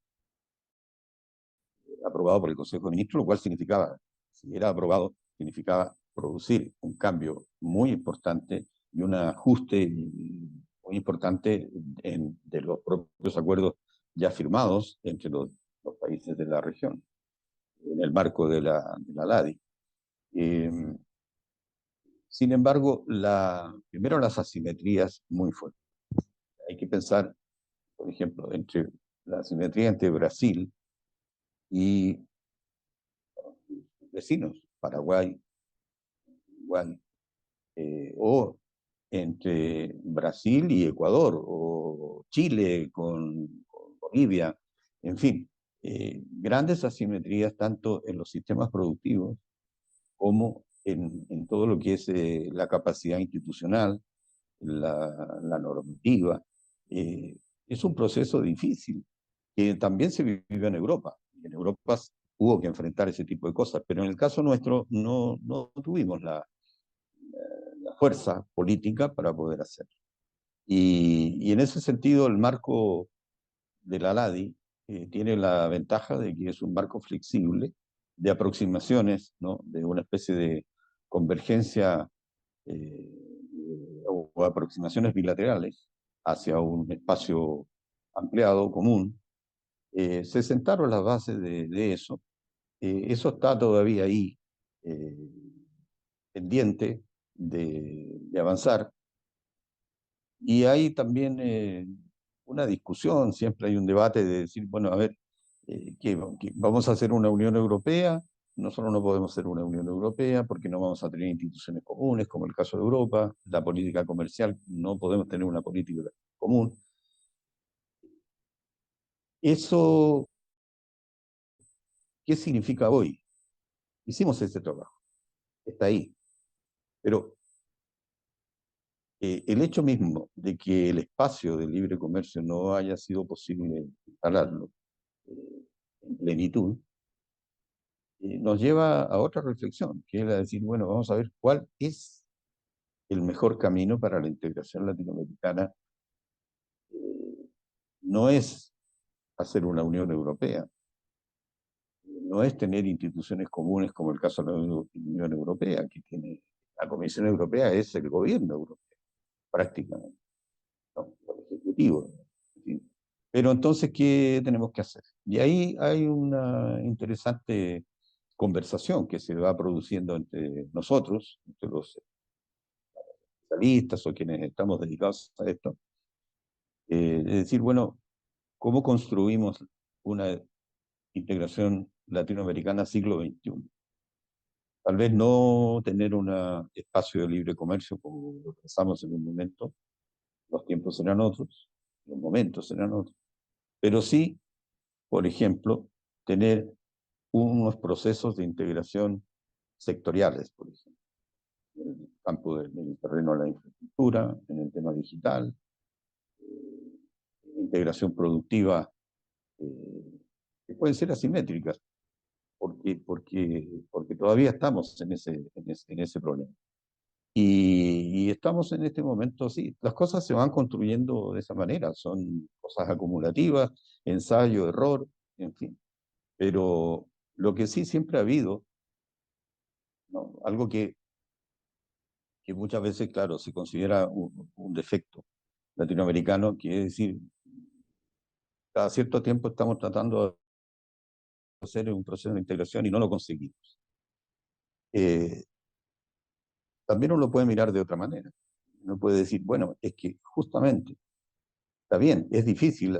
aprobado por el Consejo de Ministros, lo cual significaba, si era aprobado, significaba producir un cambio muy importante y un ajuste muy importante de los propios acuerdos ya firmados entre los países de la región, en el marco de la LADI. Eh, Sin embargo, primero las asimetrías muy fuertes. Hay que pensar, por ejemplo, entre la asimetría entre Brasil y vecinos, Paraguay, Uruguay, o entre Brasil y Ecuador, o Chile con Bolivia, en fin, grandes asimetrías tanto en los sistemas productivos como en todo lo que es la capacidad institucional, la normativa. Eh, es un proceso difícil que también se vivió en Europa. En Europa hubo que enfrentar ese tipo de cosas, pero en el caso nuestro no tuvimos la fuerza política para poder hacerlo. Y en ese sentido, el marco de la LADI tiene la ventaja de que es un marco flexible de aproximaciones, ¿no? De una especie de convergencia eh, o aproximaciones bilaterales hacia un espacio ampliado, común. Se sentaron las bases de eso. Eso está todavía ahí, eh, pendiente de avanzar. Y hay también una discusión, siempre hay un debate de decir, bueno, a ver, ¿qué vamos a hacer una Unión Europea? Nosotros no podemos ser una Unión Europea porque no vamos a tener instituciones comunes, como el caso de Europa, la política comercial, no podemos tener una política común. Eso, ¿qué significa hoy? Hicimos ese trabajo, está ahí, pero el hecho mismo de que el espacio de libre comercio no haya sido posible instalarlo en plenitud, nos lleva a otra reflexión, que es la de decir, bueno, vamos a ver cuál es el mejor camino para la integración latinoamericana. No es hacer una Unión Europea, no es tener instituciones comunes como el caso de la Unión Europea, que tiene la Comisión Europea, es el gobierno europeo, prácticamente, ¿no? El ejecutivo. En fin. Pero entonces, ¿qué tenemos que hacer? Y ahí hay una interesante conversación que se va produciendo entre nosotros, entre los especialistas o quienes estamos dedicados a esto, es decir, bueno, ¿cómo construimos una integración latinoamericana siglo XXI? Tal vez no tener un espacio de libre comercio como lo pensamos en un momento, los tiempos serán otros, los momentos serán otros, pero sí, por ejemplo, tener unos procesos de integración sectoriales, por ejemplo, en el campo en el terreno de la infraestructura, en el tema digital, integración productiva, que pueden ser asimétricas, porque todavía estamos en ese problema. Y estamos en este momento, sí, las cosas se van construyendo de esa manera, son cosas acumulativas, ensayo, error, en fin. Pero Lo que sí siempre ha habido, ¿no? Algo que muchas veces, claro, se considera un defecto latinoamericano, que es decir, cada cierto tiempo estamos tratando de hacer un proceso de integración y no lo conseguimos. Eh, También uno lo puede mirar de otra manera. Uno puede decir, bueno, es que justamente, está bien, es difícil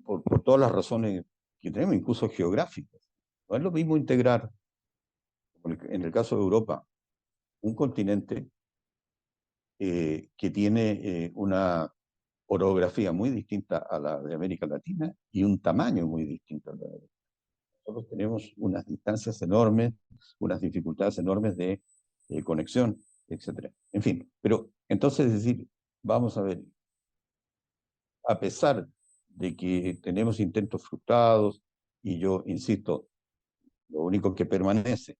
por todas las razones que tenemos, incluso geográficas. No es lo mismo integrar, en el caso de Europa, un continente que tiene una orografía muy distinta a la de América Latina y un tamaño muy distinto a la de nosotros. Tenemos unas distancias enormes, unas dificultades enormes de conexión, etcétera. En fin, pero entonces decir, vamos a ver, a pesar de que tenemos intentos frustrados, y yo insisto, lo único que permanece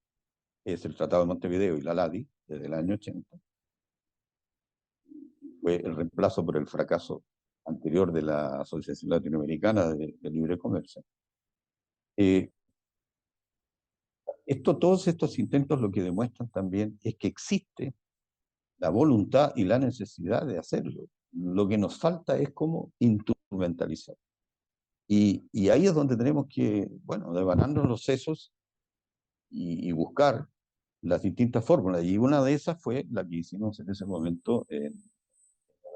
es el Tratado de Montevideo y la LADI desde el año 80, fue el reemplazo por el fracaso anterior de la Asociación Latinoamericana de Libre Comercio. Eh, Todos estos intentos lo que demuestran también es que existe la voluntad y la necesidad de hacerlo. Lo que nos falta es cómo instrumentalizar. Y ahí es donde tenemos que, bueno, devanarnos los sesos y buscar las distintas fórmulas. Y una de esas fue la que hicimos en ese momento en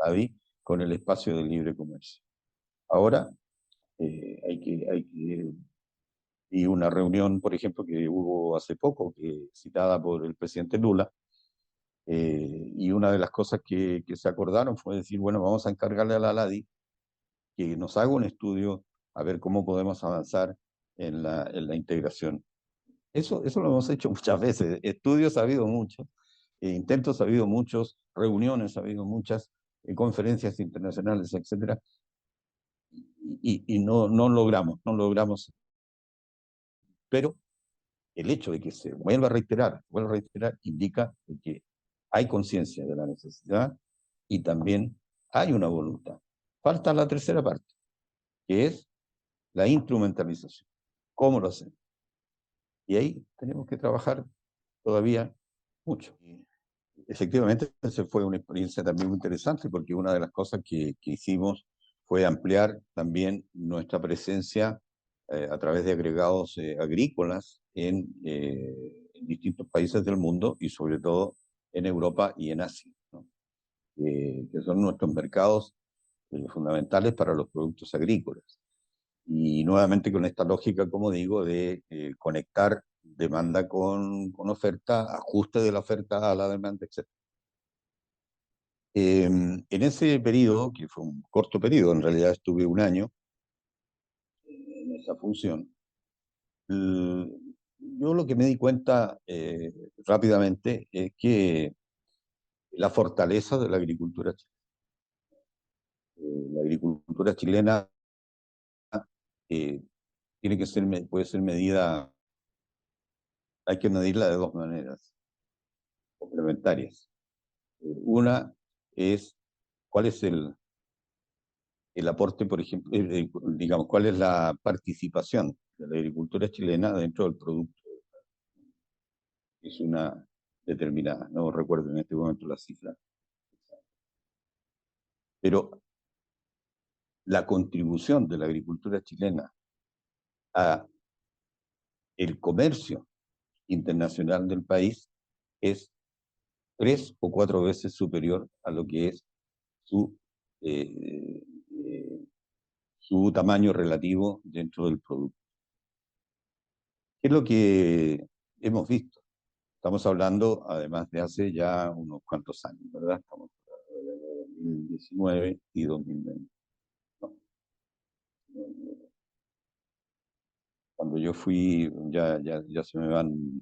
AVI con el espacio de libre comercio. Ahora hay que y una reunión, por ejemplo, que hubo hace poco, citada por el presidente Lula, y una de las cosas que se acordaron fue decir, bueno, vamos a encargarle a la LADI que nos haga un estudio a ver cómo podemos avanzar en la integración. Eso lo hemos hecho muchas veces. Estudios ha habido muchos, intentos ha habido muchos, reuniones ha habido muchas, conferencias internacionales, etcétera, y no logramos. Pero el hecho de que se vuelva a reiterar, indica que hay conciencia de la necesidad y también hay una voluntad. Falta la tercera parte, que es la instrumentalización. ¿Cómo lo hacemos? Y ahí tenemos que trabajar todavía mucho. Y efectivamente, esa fue una experiencia también muy interesante porque una de las cosas que hicimos fue ampliar también nuestra presencia a través de agregados agrícolas en distintos países del mundo y sobre todo en Europa y en Asia, ¿no? Que son nuestros mercados fundamentales para los productos agrícolas. Y nuevamente con esta lógica, como digo, de conectar demanda con oferta, ajuste de la oferta a la demanda, etc. En ese periodo, que fue un corto periodo, en realidad estuve un año en esa función, yo lo que me di cuenta rápidamente es que la fortaleza de la agricultura chilena eh, tiene que ser, puede ser medida, hay que medirla de dos maneras complementarias. Una es cuál es el aporte, por ejemplo, digamos, cuál es la participación de la agricultura chilena dentro del producto. Es una determinada, no recuerdo en este momento la cifra. Pero la contribución de la agricultura chilena a el comercio internacional del país es 3 o 4 veces superior a lo que es su, eh, eh, su tamaño relativo dentro del producto. ¿Qué es lo que hemos visto? Estamos hablando, además, de hace ya unos cuantos años, ¿verdad? Estamos hablando de 2019 y 2020. No, cuando yo fui, ya se me van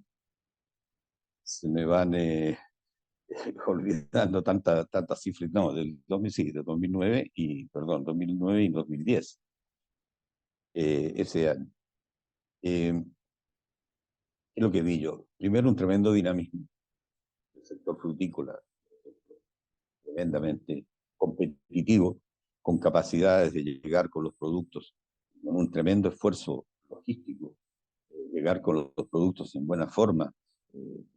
olvidando tantas cifras, no, del 2000, sí, de 2009 y, perdón, 2009 y 2010, ese año. ¿Qué es lo que vi yo? Primero, un tremendo dinamismo del sector frutícola, tremendamente competitivo, con capacidades de llegar con los productos, con un tremendo esfuerzo logístico llegar con los productos en buena forma,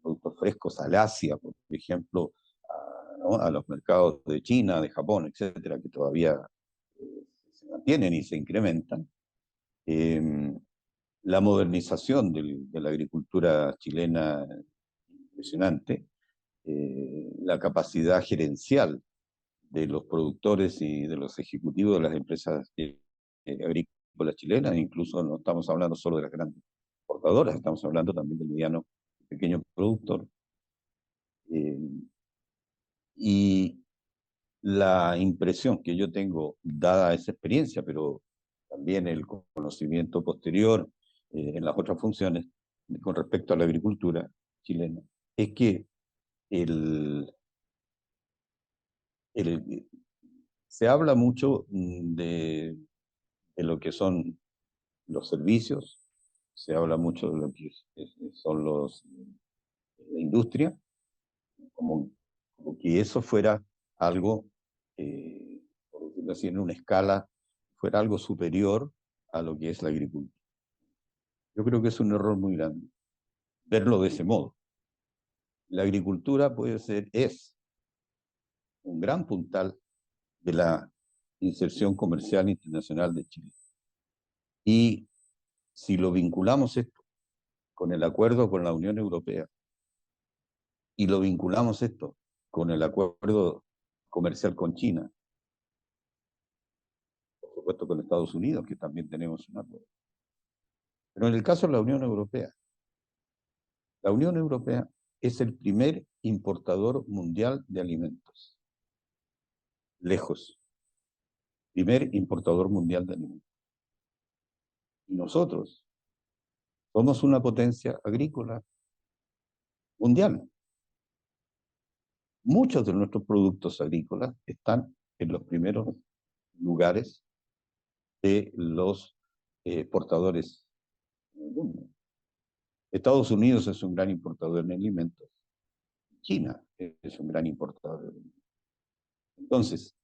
productos frescos al Asia, por ejemplo, ¿no? A los mercados de China, de Japón, etcétera, que todavía se mantienen y se incrementan. Eh, la modernización de la agricultura chilena impresionante, la capacidad gerencial de los productores y de los ejecutivos de las empresas agrícolas chilenas, incluso no estamos hablando solo de las grandes exportadoras, estamos hablando también del mediano y pequeño productor. Eh, y la impresión que yo tengo, dada esa experiencia, pero también el conocimiento posterior en las otras funciones con respecto a la agricultura chilena, es que el, el, se habla mucho de lo que son los servicios, se habla mucho de lo que son la industria, como, como que eso fuera algo, por decirlo así, en una escala, fuera algo superior a lo que es la agricultura. Yo creo que es un error muy grande verlo de ese modo. La agricultura es un gran puntal de la inserción comercial internacional de Chile. Y si lo vinculamos esto con el acuerdo con la Unión Europea y lo vinculamos esto con el acuerdo comercial con China, por supuesto con Estados Unidos, que también tenemos un acuerdo. Pero en el caso de la Unión Europea es el primer importador mundial de alimentos. Lejos. Primer importador mundial de alimentos. Y nosotros somos una potencia agrícola mundial. Muchos de nuestros productos agrícolas están en los primeros lugares de los exportadores en el mundo. Estados Unidos es un gran importador de alimentos. China es un gran importador de alimentos. Entonces,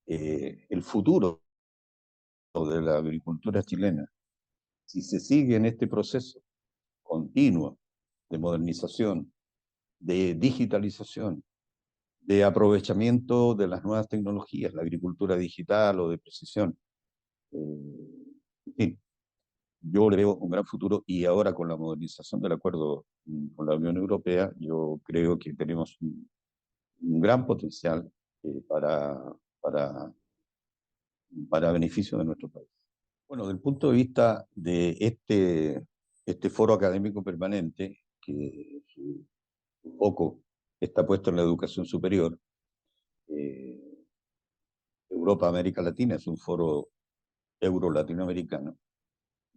el futuro de la agricultura chilena, si se sigue en este proceso continuo de modernización, de digitalización, de aprovechamiento de las nuevas tecnologías, la agricultura digital o de precisión, en fin, yo le veo un gran futuro y ahora con la modernización del acuerdo con la Unión Europea, yo creo que tenemos un gran potencial para, para, para beneficio de nuestro país. Bueno, desde el punto de vista de este foro académico permanente, que su foco está puesto en la educación superior, eh, Europa-América Latina es un foro euro-latinoamericano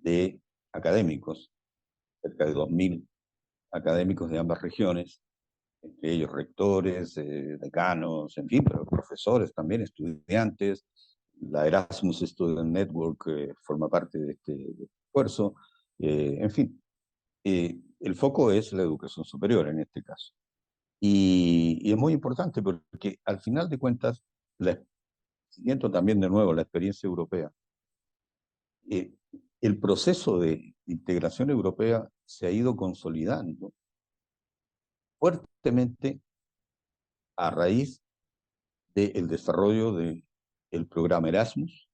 de académicos, cerca de 2000 académicos de ambas regiones, entre ellos rectores, decanos, en fin, pero profesores también, estudiantes. La Erasmus Student Network forma parte de este esfuerzo. En fin, el foco es la educación superior en este caso. Y es muy importante porque al final de cuentas, siguiendo también de nuevo la experiencia europea, eh, el proceso de integración europea se ha ido consolidando fuertemente a raíz del desarrollo del programa Erasmus,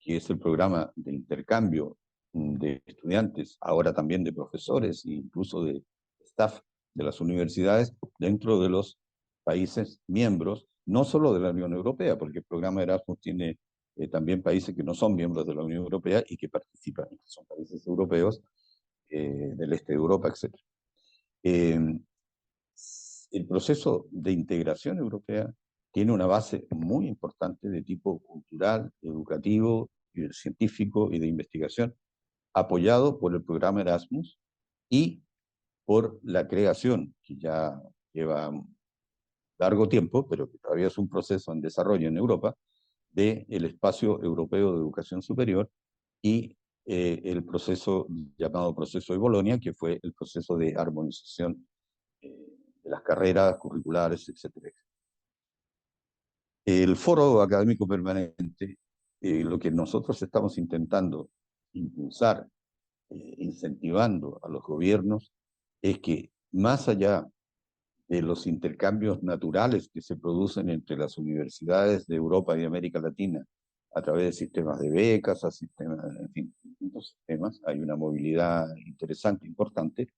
que es el programa de intercambio de estudiantes, ahora también de profesores e incluso de staff de las universidades dentro de los países miembros, no solo de la Unión Europea, porque el programa Erasmus tiene también países que no son miembros de la Unión Europea y que participan, que son países europeos, del este de Europa, etc. El proceso de integración europea tiene una base muy importante de tipo cultural, educativo, científico y de investigación, apoyado por el programa Erasmus y por la creación, que ya lleva largo tiempo, pero que todavía es un proceso en desarrollo en Europa, del Espacio Europeo de Educación Superior y el proceso llamado Proceso de Bolonia, que fue el proceso de armonización de las carreras curriculares, etcétera. El foro académico permanente, lo que nosotros estamos intentando impulsar incentivando a los gobiernos es que más allá de los intercambios naturales que se producen entre las universidades de Europa y de América Latina a través de sistemas de becas, a sistemas, en fin, distintos sistemas, hay una movilidad interesante, importante.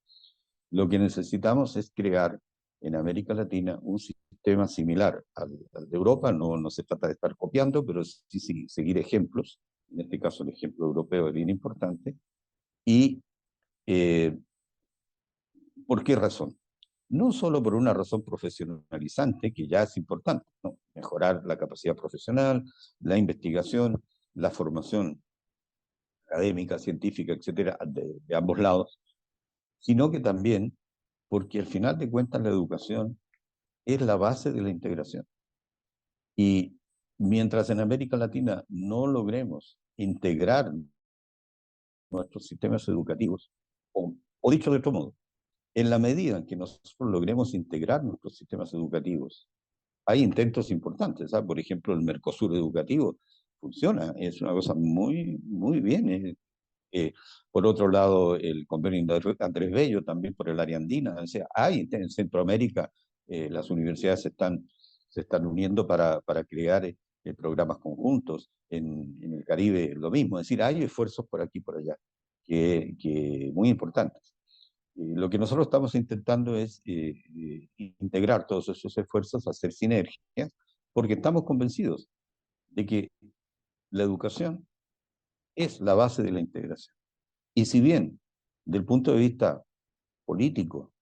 Lo que necesitamos es crear en América Latina un sistema similar al de Europa. No, no se trata de estar copiando, pero sí seguir ejemplos. En este caso, el ejemplo europeo es bien importante. ¿Y eh, por qué razón? No solo por una razón profesionalizante, que ya es importante, ¿no? Mejorar la capacidad profesional, la investigación, la formación académica, científica, etcétera, de ambos lados, sino que también porque al final de cuentas la educación es la base de la integración. Y mientras en América Latina no logremos integrar nuestros sistemas educativos, o dicho de otro modo, en la medida en que nosotros logremos integrar nuestros sistemas educativos, hay intentos importantes, ¿sabes? Por ejemplo, el Mercosur educativo funciona, es una cosa muy bien. Por otro lado, el convenio de Andrés Bello, también por el área andina. O sea, hay en Centroamérica, las universidades se están uniendo para crear programas conjuntos. En el Caribe lo mismo, es decir, hay esfuerzos por aquí y por allá, que muy importantes. Lo que nosotros estamos intentando es integrar todos esos esfuerzos, hacer sinergias, porque estamos convencidos de que la educación es la base de la integración. Y si bien, del punto de vista político,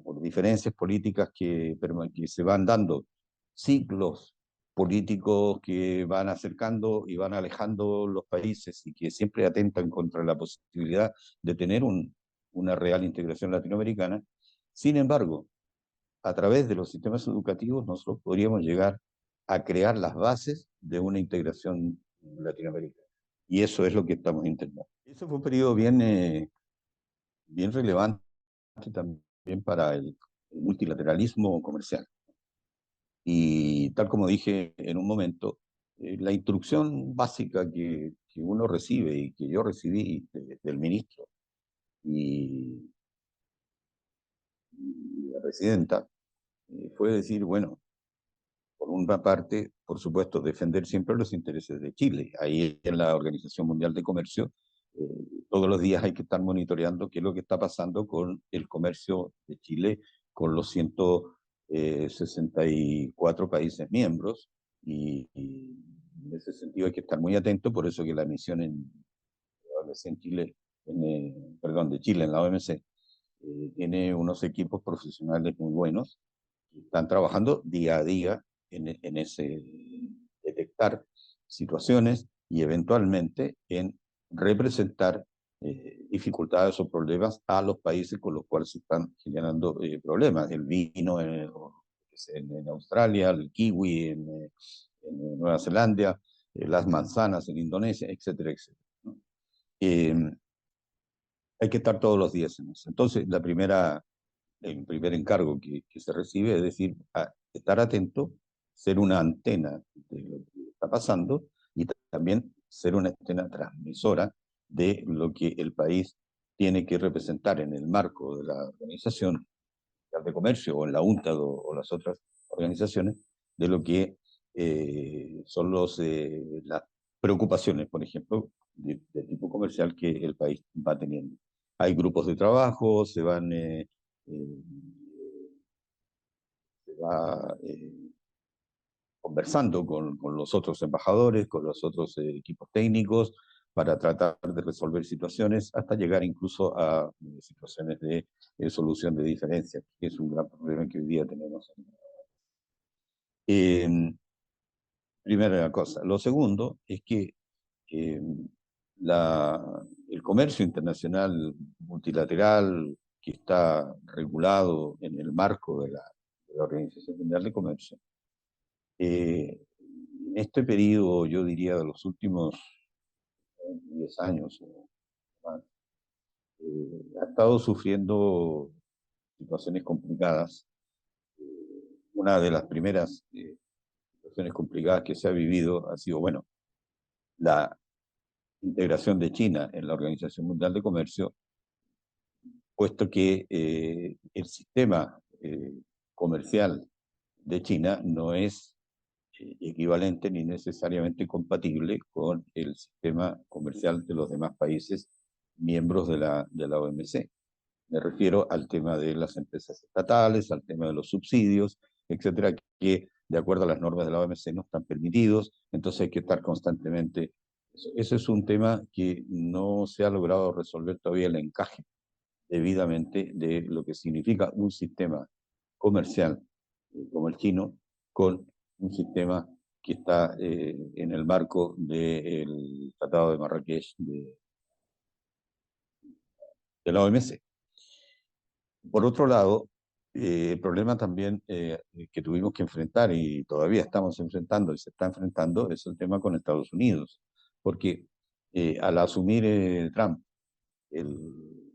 por diferencias políticas que se van dando, ciclos políticos que van acercando y van alejando los países y que siempre atentan contra la posibilidad de tener una real integración latinoamericana, sin embargo, a través de los sistemas educativos nosotros podríamos llegar a crear las bases de una integración latinoamericana. Y eso es lo que estamos intentando. Ese fue un periodo bien relevante también para el multilateralismo comercial. Y tal como dije en un momento, la instrucción básica que uno recibe y que yo recibí del ministro y, y la presidenta fue decir, bueno, por una parte, por supuesto, defender siempre los intereses de Chile. Ahí en la Organización Mundial de Comercio, todos los días hay que estar monitoreando qué es lo que está pasando con el comercio de Chile con los 164 países miembros. Y en ese sentido hay que estar muy atento, por eso que la misión OMC en Chile, perdón, de Chile en la OMC, tiene unos equipos profesionales muy buenos están trabajando día a día en ese detectar situaciones y eventualmente en representar dificultades o problemas a los países con los cuales se están generando problemas. El vino en Australia, el kiwi en Nueva Zelanda, las manzanas en Indonesia, etcétera, etcétera, ¿no? Eh, Hay que estar todos los días en eso. Entonces, el primer encargo que se recibe es decir, estar atento, ser una antena de lo que está pasando y también ser una antena transmisora de lo que el país tiene que representar en el marco de la Organización de Comercio o en la UNCTAD o las otras organizaciones, de lo que son las preocupaciones, por ejemplo, de tipo comercial que el país va teniendo. Hay grupos de trabajo, eh, se va conversando con los otros embajadores, con los otros equipos técnicos, para tratar de resolver situaciones, hasta llegar incluso a situaciones de solución de diferencias, que es un gran problema que hoy día tenemos. Eh, Primera cosa. Lo segundo es que eh, el comercio internacional multilateral que está regulado en el marco de la Organización Mundial de Comercio, en este periodo, yo diría, de los últimos 10 años o más, ha estado sufriendo situaciones complicadas. Una de las primeras situaciones complicadas que se ha vivido ha sido, bueno, la integración de China en la Organización Mundial de Comercio, puesto que el sistema comercial de China no es equivalente ni necesariamente compatible con el sistema comercial de los demás países miembros de la OMC. Me refiero al tema de las empresas estatales, al tema de los subsidios, etcétera, que de acuerdo a las normas de la OMC no están permitidos, entonces hay que estar constantemente. Ese es un tema que no se ha logrado resolver todavía el encaje debidamente de lo que significa un sistema comercial como el chino con un sistema que está en el marco del Tratado de Marrakech de la OMC. Por otro lado, el problema también que tuvimos que enfrentar y todavía estamos enfrentando y se está enfrentando es el tema con Estados Unidos, porque al asumir Trump el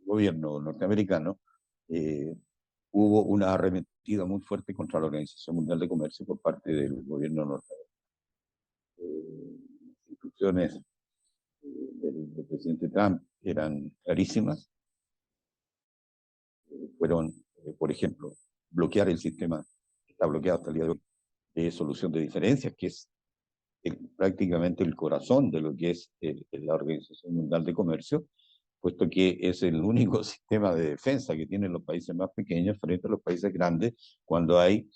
gobierno norteamericano, eh, hubo una arremetida muy fuerte contra la Organización Mundial de Comercio por parte del gobierno norteamericano. Las instrucciones del presidente Trump eran clarísimas, fueron, por ejemplo, bloquear el sistema que está bloqueado hasta el día de hoy de solución de diferencias, que es prácticamente el corazón de lo que es la Organización Mundial de Comercio, puesto que es el único sistema de defensa que tienen los países más pequeños frente a los países grandes cuando hay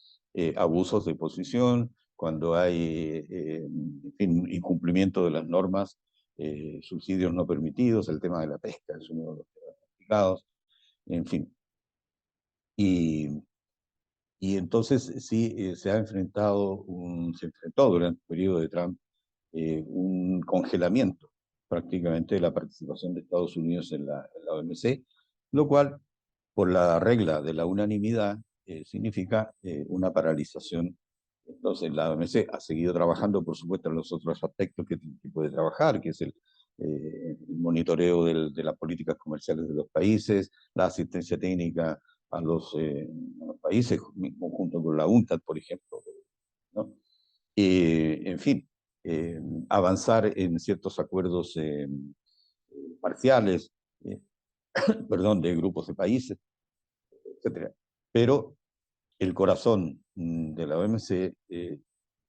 abusos de posición, cuando hay en fin, incumplimiento de las normas, subsidios no permitidos, el tema de la pesca es uno de los temas complicados, en fin. Y, y entonces sí, se ha enfrentado, se enfrentó durante el periodo de Trump un congelamiento prácticamente de la participación de Estados Unidos en la OMC, lo cual, por la regla de la unanimidad, significa una paralización. Entonces, la OMC ha seguido trabajando, por supuesto, en los otros aspectos que puede trabajar, que es el monitoreo de las políticas comerciales de los países, la asistencia técnica a los países, junto con la UNTAD, por ejemplo, ¿no? En fin, eh, avanzar en ciertos acuerdos parciales, eh, perdón, de grupos de países, etcétera. Pero el corazón de la OMC,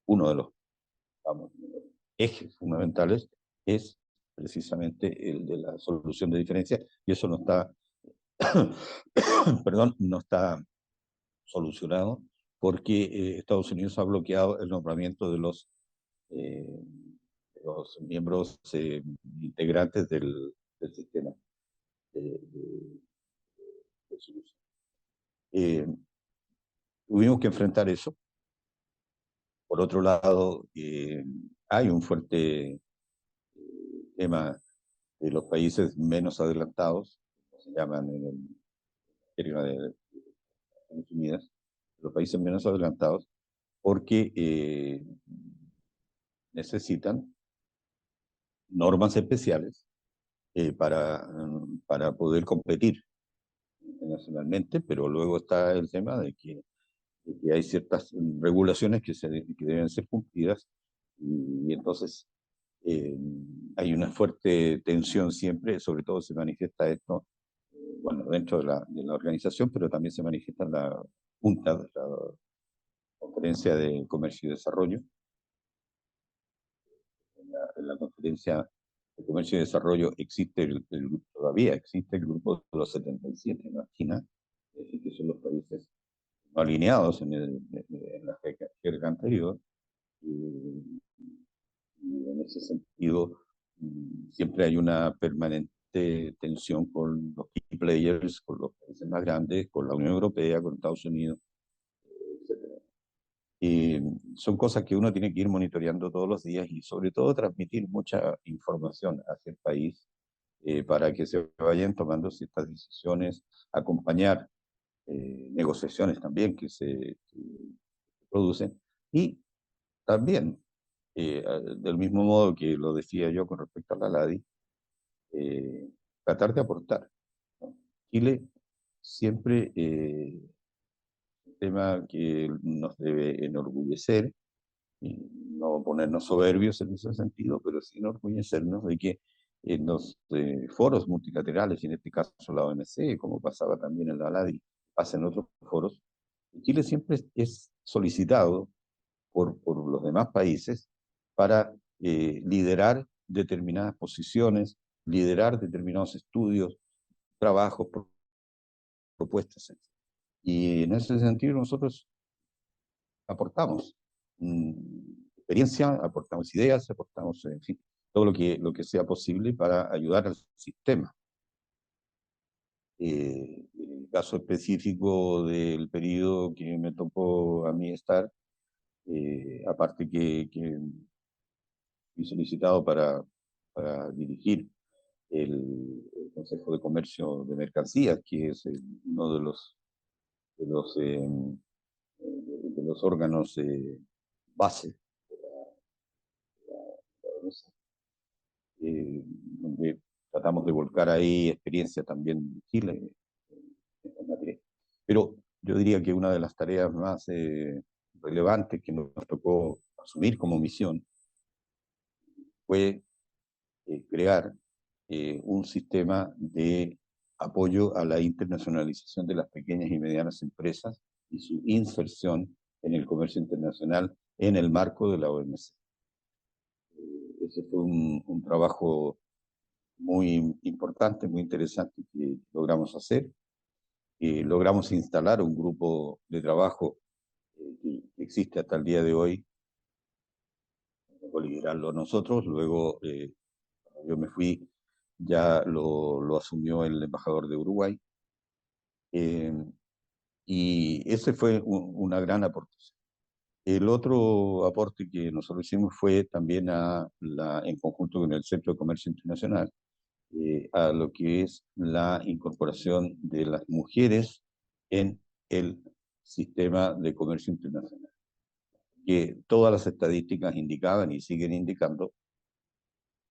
uno de los, vamos, ejes fundamentales, es precisamente el de la solución de diferencias, y eso no está, perdón, no está solucionado porque Estados Unidos ha bloqueado el nombramiento eh, de los miembros integrantes del sistema de solución. Eh, Tuvimos que enfrentar eso. Por otro lado, hay un fuerte tema de los países menos adelantados, como se llaman en el término de Naciones Unidas, los países menos adelantados, porque necesitan normas especiales para poder competir internacionalmente, pero luego está el tema de que hay ciertas regulaciones que deben ser cumplidas y entonces eh, hay una fuerte tensión siempre, sobre todo se manifiesta esto, bueno, dentro de la organización, pero también se manifiesta en la Junta, de la Conferencia de Comercio y Desarrollo. En la Conferencia de Comercio y Desarrollo existe todavía existe el grupo de los 77, ¿no? China, que son los países no alineados en la jerga anterior, y, y en ese sentido siempre hay una permanente tensión con los key players, con los países más grandes, con la Unión Europea, con Estados Unidos, etcétera. Y son cosas que uno tiene que ir monitoreando todos los días y sobre todo transmitir mucha información hacia el país para que se vayan tomando ciertas decisiones, acompañar negociaciones también que producen y también, del mismo modo que lo decía yo con respecto a la LADI, eh, tratar de aportar, ¿no? Chile siempre, un tema que nos debe enorgullecer, y no ponernos soberbios en ese sentido, pero sí enorgullecernos de que en los foros multilaterales, y en este caso la OMC, como pasaba también en la ALADI, pasa en otros foros, Chile siempre es solicitado por los demás países para liderar determinadas posiciones, liderar determinados estudios, trabajos, propuestas. Y en ese sentido nosotros aportamos experiencia, aportamos ideas, aportamos, en fin, todo lo que sea posible para ayudar al sistema. En el caso específico del periodo que me tocó a mí estar, aparte que fui solicitado para dirigir el Consejo de Comercio de Mercancías, que es uno de los, eh, de los órganos base, donde tratamos de volcar ahí experiencia también de Chile en esta materia. Pero yo diría que una de las tareas más relevantes que nos tocó asumir como misión fue crear un sistema de apoyo a la internacionalización de las pequeñas y medianas empresas y su inserción en el comercio internacional en el marco de la OMC. Ese fue un trabajo muy importante, muy interesante que logramos hacer. Logramos instalar un grupo de trabajo que existe hasta el día de hoy, liderarlo nosotros, luego yo me fui, ya lo asumió el embajador de Uruguay, eh, y ese fue una gran aportación. El otro aporte que nosotros hicimos fue también en conjunto con el Centro de Comercio Internacional, a lo que es la incorporación de las mujeres en el sistema de comercio internacional. Que todas las estadísticas indicaban y siguen indicando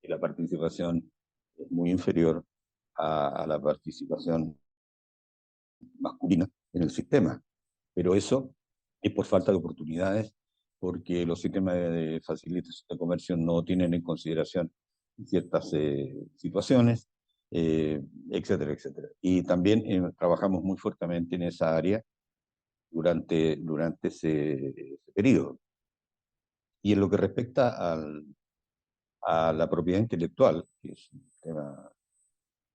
que la participación es muy inferior a la participación masculina en el sistema. Pero eso es por falta de oportunidades, porque los sistemas de facilitación de comercio no tienen en consideración ciertas situaciones, etcétera, etcétera. Y también trabajamos muy fuertemente en esa área durante ese periodo. Y en lo que respecta a la propiedad intelectual, que es un tema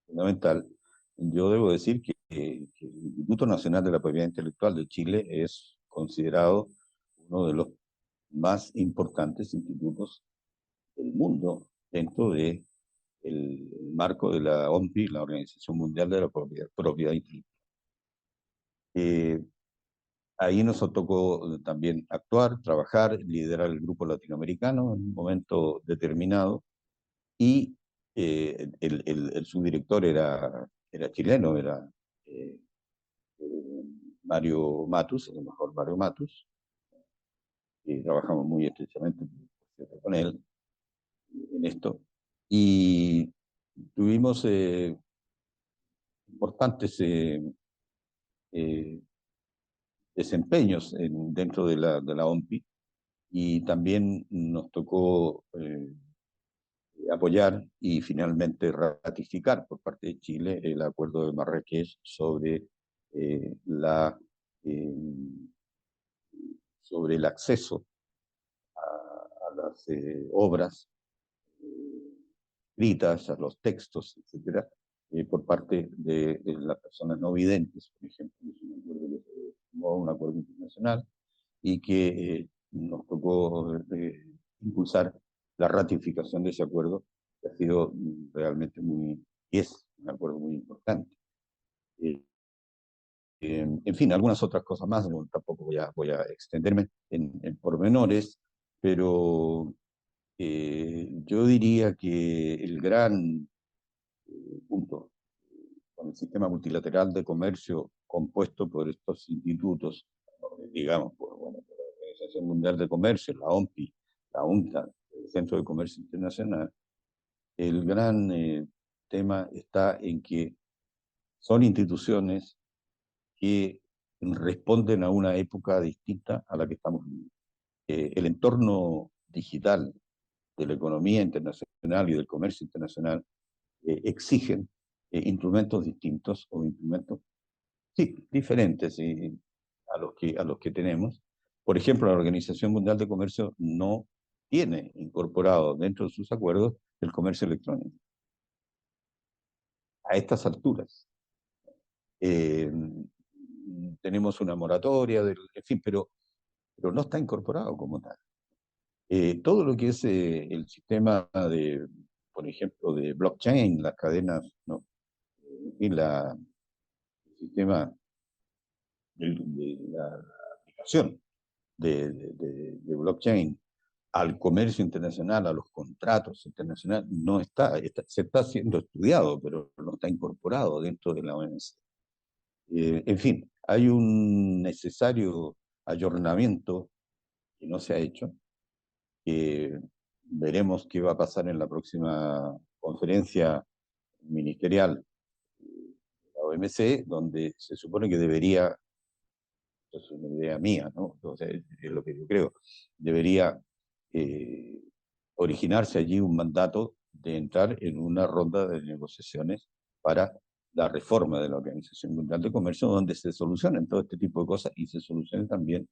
fundamental, yo debo decir que el Instituto Nacional de la Propiedad Intelectual de Chile es considerado uno de los más importantes institutos del mundo dentro de el marco de la OMPI, la Organización Mundial de la Propiedad Intelectual. Eh, Ahí nos tocó también actuar, trabajar, liderar el grupo latinoamericano en un momento determinado, y el subdirector era chileno, era eh, Mario Matus, el mejor Mario Matus, y trabajamos muy estrechamente con él en esto, y tuvimos importantes eh, desempeños dentro de la OMPI, y también nos tocó apoyar y finalmente ratificar por parte de Chile el acuerdo de Marrakech eh, la, eh, sobre el acceso a las obras escritas, a los textos, etcétera, por parte de las personas no videntes, por ejemplo. Es un acuerdo que se firmó, un acuerdo internacional, y que nos tocó impulsar la ratificación de ese acuerdo, que ha sido realmente y es un acuerdo muy importante. Eh, en fin, algunas otras cosas más, no, tampoco voy a extenderme en pormenores, pero yo diría que el gran punto con el sistema multilateral de comercio compuesto por estos institutos, digamos, por la Organización Mundial de Comercio, la OMPI, la UNCTAD, el Centro de Comercio Internacional, el gran tema está en que son instituciones que responden a una época distinta a la que estamos viviendo. El entorno digital de la economía internacional y del comercio internacional exigen instrumentos distintos o instrumentos, sí, diferentes a los que tenemos. Por ejemplo, la Organización Mundial de Comercio no tiene incorporado dentro de sus acuerdos el comercio electrónico a estas alturas. Eh, tenemos una moratoria, en fin, pero no está incorporado como tal. Todo lo que es el sistema de, por ejemplo, de blockchain, las cadenas, ¿no? Y el sistema de la aplicación de blockchain al comercio internacional, a los contratos internacionales, no se está siendo estudiado, pero no está incorporado dentro de la OMC. En fin, hay un necesario ayornamiento que no se ha hecho. Veremos qué va a pasar en la próxima conferencia ministerial de la OMC, donde se supone que debería, es una idea mía, ¿no? Entonces, es lo que yo creo, debería eh, originarse allí un mandato de entrar en una ronda de negociaciones para la reforma de la Organización Mundial de Comercio, donde se solucionen todo este tipo de cosas y se solucione también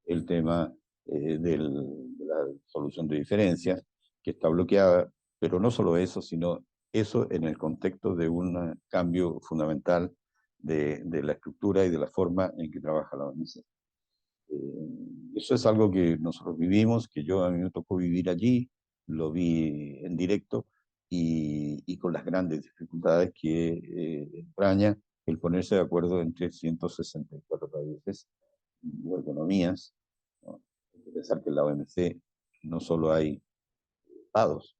el tema de la solución de diferencias, que está bloqueada, pero no solo eso, sino eso en el contexto de un cambio fundamental de la estructura y de la forma en que trabaja la OMC. Eso es algo que nosotros vivimos, que a mí me tocó vivir allí, lo vi en directo y con las grandes dificultades que entraña el ponerse de acuerdo entre 164 países o economías, ¿no? Hay que pensar que en la OMC no solo hay estados,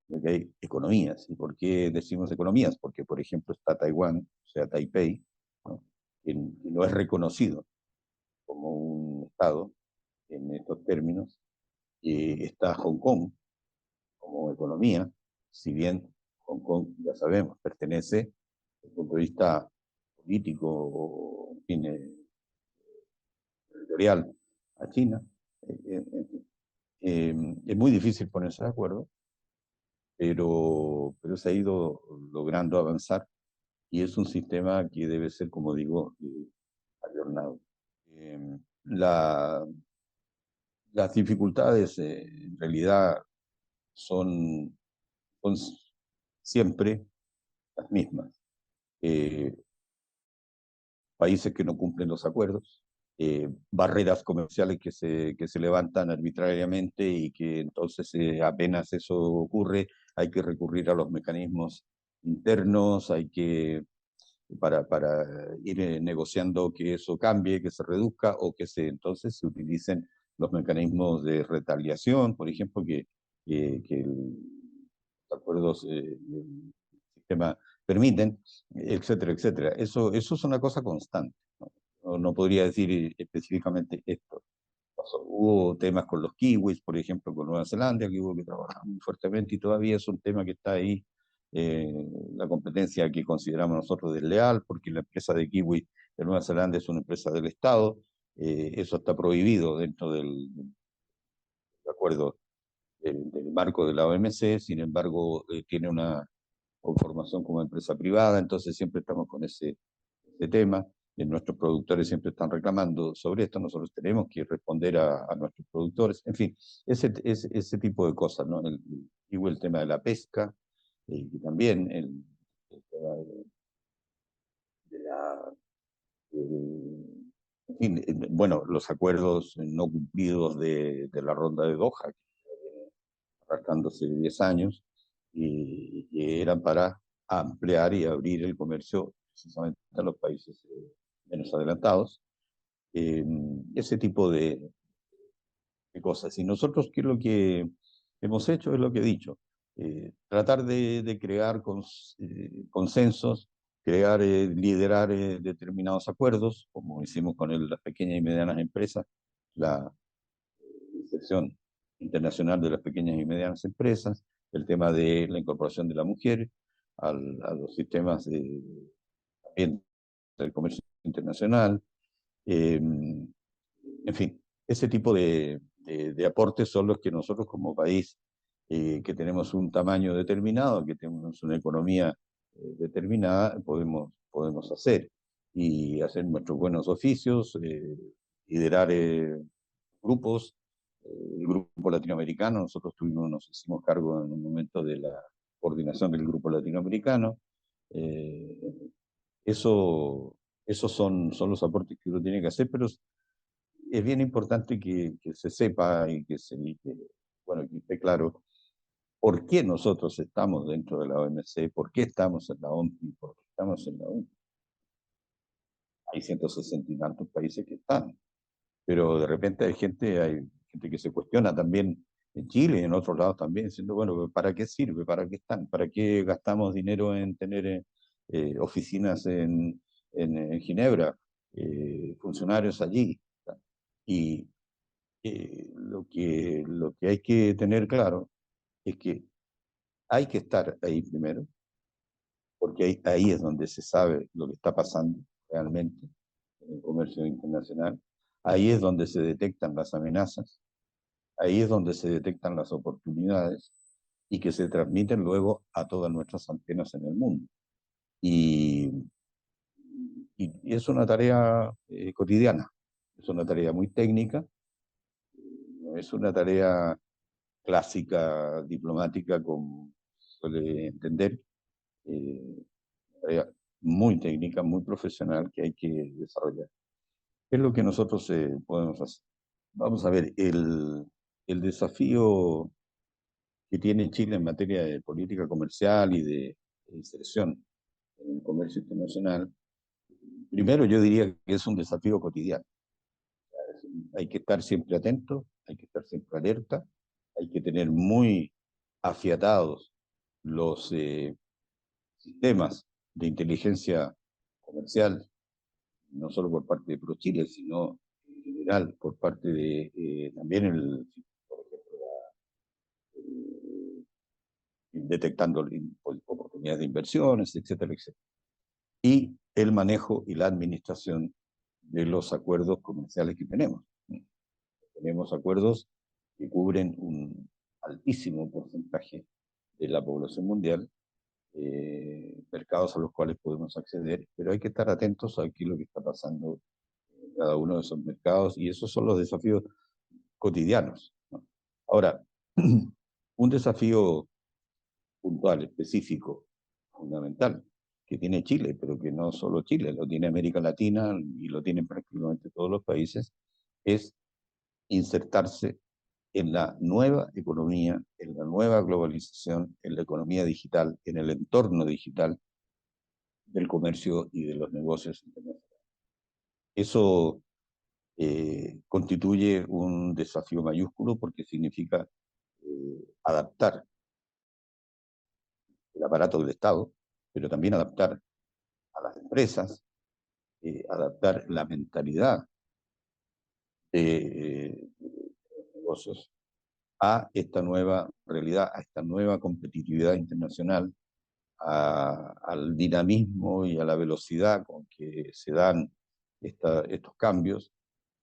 sino que hay economías. ¿Y por qué decimos economías? Porque, por ejemplo, está Taiwán, o sea, Taipei, ¿no? Que no es reconocido como un estado en estos términos. Está Hong Kong como economía, si bien Hong Kong, ya sabemos, pertenece desde el punto de vista político o en fin, territorial a China. Eh, es muy difícil ponerse de acuerdo, pero se ha ido logrando avanzar y es un sistema que debe ser, como digo, ayornado. Eh, la, las dificultades en realidad son, son siempre las mismas. Eh, países que no cumplen los acuerdos, barreras comerciales que se levantan arbitrariamente y que entonces apenas eso ocurre hay que recurrir a los mecanismos internos, para ir negociando que eso cambie, que se reduzca o que entonces se utilicen los mecanismos de retaliación, por ejemplo, que los acuerdos del sistema permiten, etcétera, etcétera. Eso es una cosa constante. No podría decir específicamente esto. Hubo temas con los kiwis, por ejemplo, con Nueva Zelanda, que hubo que trabajar muy fuertemente y todavía es un tema que está ahí. eh, la competencia que consideramos nosotros desleal, porque la empresa de kiwi de Nueva Zelanda es una empresa del Estado. Eso está prohibido dentro del acuerdo del marco de la OMC, sin embargo, tiene una conformación como empresa privada, entonces siempre estamos con ese tema. Nuestros productores siempre están reclamando sobre esto, nosotros tenemos que responder a nuestros productores, en fin, ese tipo de cosas, ¿no? Igual el tema de la pesca, y también el tema de la... en fin, bueno, los acuerdos no cumplidos de la ronda de Doha, arrastrándose 10 años, y que eran para ampliar y abrir el comercio precisamente a los países menos adelantados. Ese tipo de cosas. Y nosotros, ¿qué es lo que hemos hecho? Es lo que he dicho. Tratar de crear consensos, liderar determinados acuerdos, como hicimos con las pequeñas y medianas empresas, la inserción internacional de las pequeñas y medianas empresas, el tema de la incorporación de la mujer a los sistemas también del comercio internacional, en fin, ese tipo de aportes son los que nosotros como país, que tenemos un tamaño determinado, que tenemos una economía determinada, podemos hacer. Y hacer nuestros buenos oficios, liderar grupos, el grupo latinoamericano, nosotros nos hicimos cargo en un momento de la coordinación del grupo latinoamericano. Eh, eso, esos son los aportes que uno tiene que hacer, pero es bien importante que se sepa bueno, que esté claro por qué nosotros estamos dentro de la OMC, por qué estamos en la OMPI, por qué estamos en la OMPI. Hay 160 y tantos países que están, pero de repente hay gente que se cuestiona también en Chile y en otros lados también, diciendo, bueno, ¿para qué sirve? ¿Para qué están? ¿Para qué gastamos dinero en tener oficinas en Ginebra, funcionarios allí? Y lo que hay que tener claro es que hay que estar ahí primero, porque ahí es donde se sabe lo que está pasando realmente en el comercio internacional. Ahí es donde se detectan las amenazas, ahí es donde se detectan las oportunidades y que se transmiten luego a todas nuestras antenas en el mundo. Y, y es una tarea cotidiana, es una tarea muy técnica, no es una tarea clásica diplomática como suele entender, eh, tarea muy técnica, muy profesional que hay que desarrollar. ¿Qué es lo que nosotros podemos hacer? Vamos a ver, el desafío que tiene Chile en materia de política comercial y de inserción en el comercio internacional, primero yo diría que es un desafío cotidiano. Hay que estar siempre atento, hay que estar siempre alerta, hay que tener muy afiatados los sistemas de inteligencia comercial, no solo por parte de ProChile, sino en general por parte de también por ejemplo, detectando oportunidades de inversiones, etcétera, etcétera. Y el manejo y la administración de los acuerdos comerciales que tenemos. Tenemos acuerdos que cubren un altísimo porcentaje de la población mundial, mercados a los cuales podemos acceder, pero hay que estar atentos a qué es lo que está pasando en cada uno de esos mercados y esos son los desafíos cotidianos, ¿no? Ahora, un desafío puntual, específico, fundamental, que tiene Chile, pero que no solo Chile, lo tiene América Latina y lo tienen prácticamente todos los países, es insertarse en la nueva economía, en la nueva globalización, en la economía digital, en el entorno digital del comercio y de los negocios internacionales. Eso constituye un desafío mayúsculo porque significa adaptar el aparato del Estado, pero también adaptar a las empresas, adaptar la mentalidad de los negocios a esta nueva realidad, a esta nueva competitividad internacional, al dinamismo y a la velocidad con que se dan estos cambios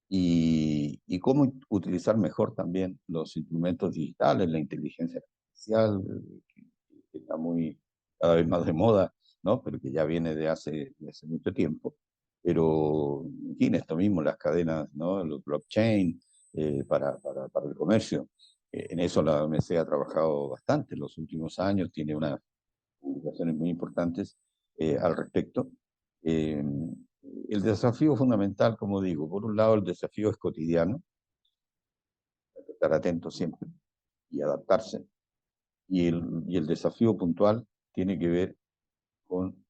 y cómo utilizar mejor también los instrumentos digitales, la inteligencia artificial, que está cada vez más de moda, ¿no? Pero que ya viene de hace mucho tiempo. Pero, en fin, esto mismo, las cadenas, ¿no? Los blockchain para el comercio. En eso la OMC ha trabajado bastante en los últimos años, tiene unas publicaciones muy importantes al respecto. Eh, el desafío fundamental, como digo, por un lado el desafío es cotidiano, hay que estar atento siempre y adaptarse, y el desafío puntual tiene que ver con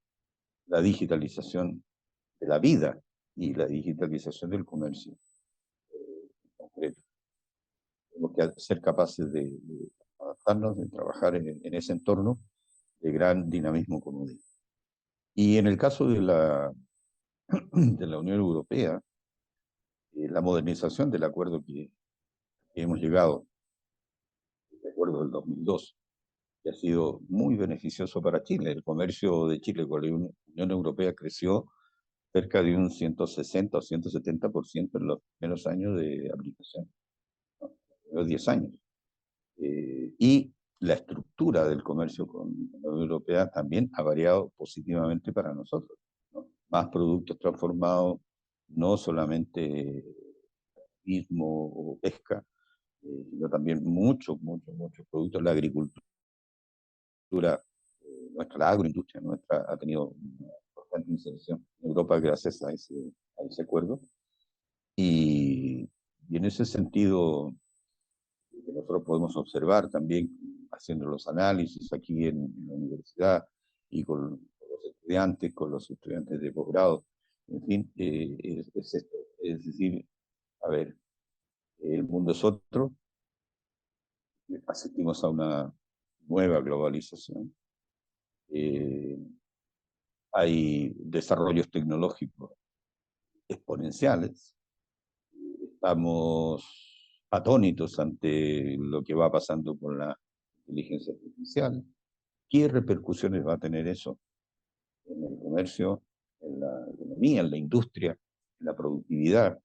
la digitalización de la vida y la digitalización del comercio en concreto. Tenemos que ser capaces de adaptarnos, de trabajar en ese entorno de gran dinamismo, como digo. Y en el caso de la Unión Europea, la modernización del acuerdo que hemos llegado, el acuerdo del 2002, que ha sido muy beneficioso para Chile. El comercio de Chile con la Unión Europea creció cerca de un 160 o 170% en los primeros años de aplicación, ¿no? primeros 10 años. Y la estructura del comercio con la Unión Europea también ha variado positivamente para nosotros, ¿no? Más productos transformados, no solamente turismo o pesca, sino también muchos productos. La agricultura, nuestra la agroindustria nuestra ha tenido una importante inserción en Europa gracias a ese acuerdo. Y en ese sentido, que nosotros podemos observar también haciendo los análisis aquí en la universidad y con los estudiantes de posgrado, en fin, es esto. Es decir, a ver, el mundo es otro, asistimos a una nueva globalización, eh, hay desarrollos tecnológicos exponenciales, estamos atónitos ante lo que va pasando con la inteligencia artificial. ¿Qué repercusiones va a tener eso en el comercio, en la economía, en la industria, en la productividad,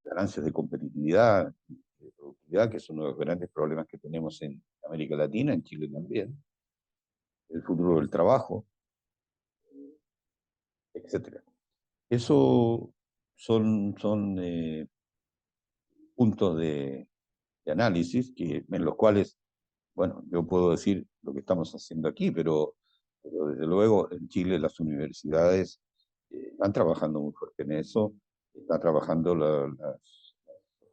ganancias de productividad, que es uno de los grandes problemas que tenemos en América Latina, en Chile también, el futuro del trabajo, etcétera? Eso son puntos de análisis en los cuales, bueno, yo puedo decir lo que estamos haciendo aquí, pero desde luego en Chile las universidades están trabajando muy fuerte en eso, está trabajando las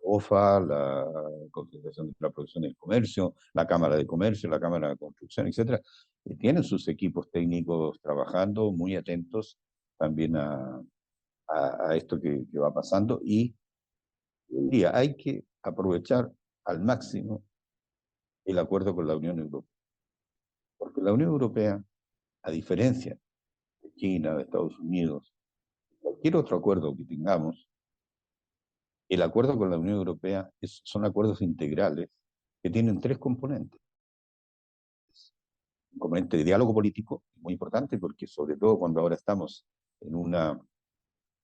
OFA, la Confederación de la Producción y el Comercio, la Cámara de Comercio, la Cámara de Construcción, etcétera, tienen sus equipos técnicos trabajando, muy atentos también a esto que va pasando, y diría, hay que aprovechar al máximo el acuerdo con la Unión Europea, porque la Unión Europea, a diferencia de China, de Estados Unidos, cualquier otro acuerdo que tengamos, el acuerdo con la Unión Europea son acuerdos integrales que tienen tres componentes. Un componente de diálogo político, muy importante, porque sobre todo cuando ahora estamos en una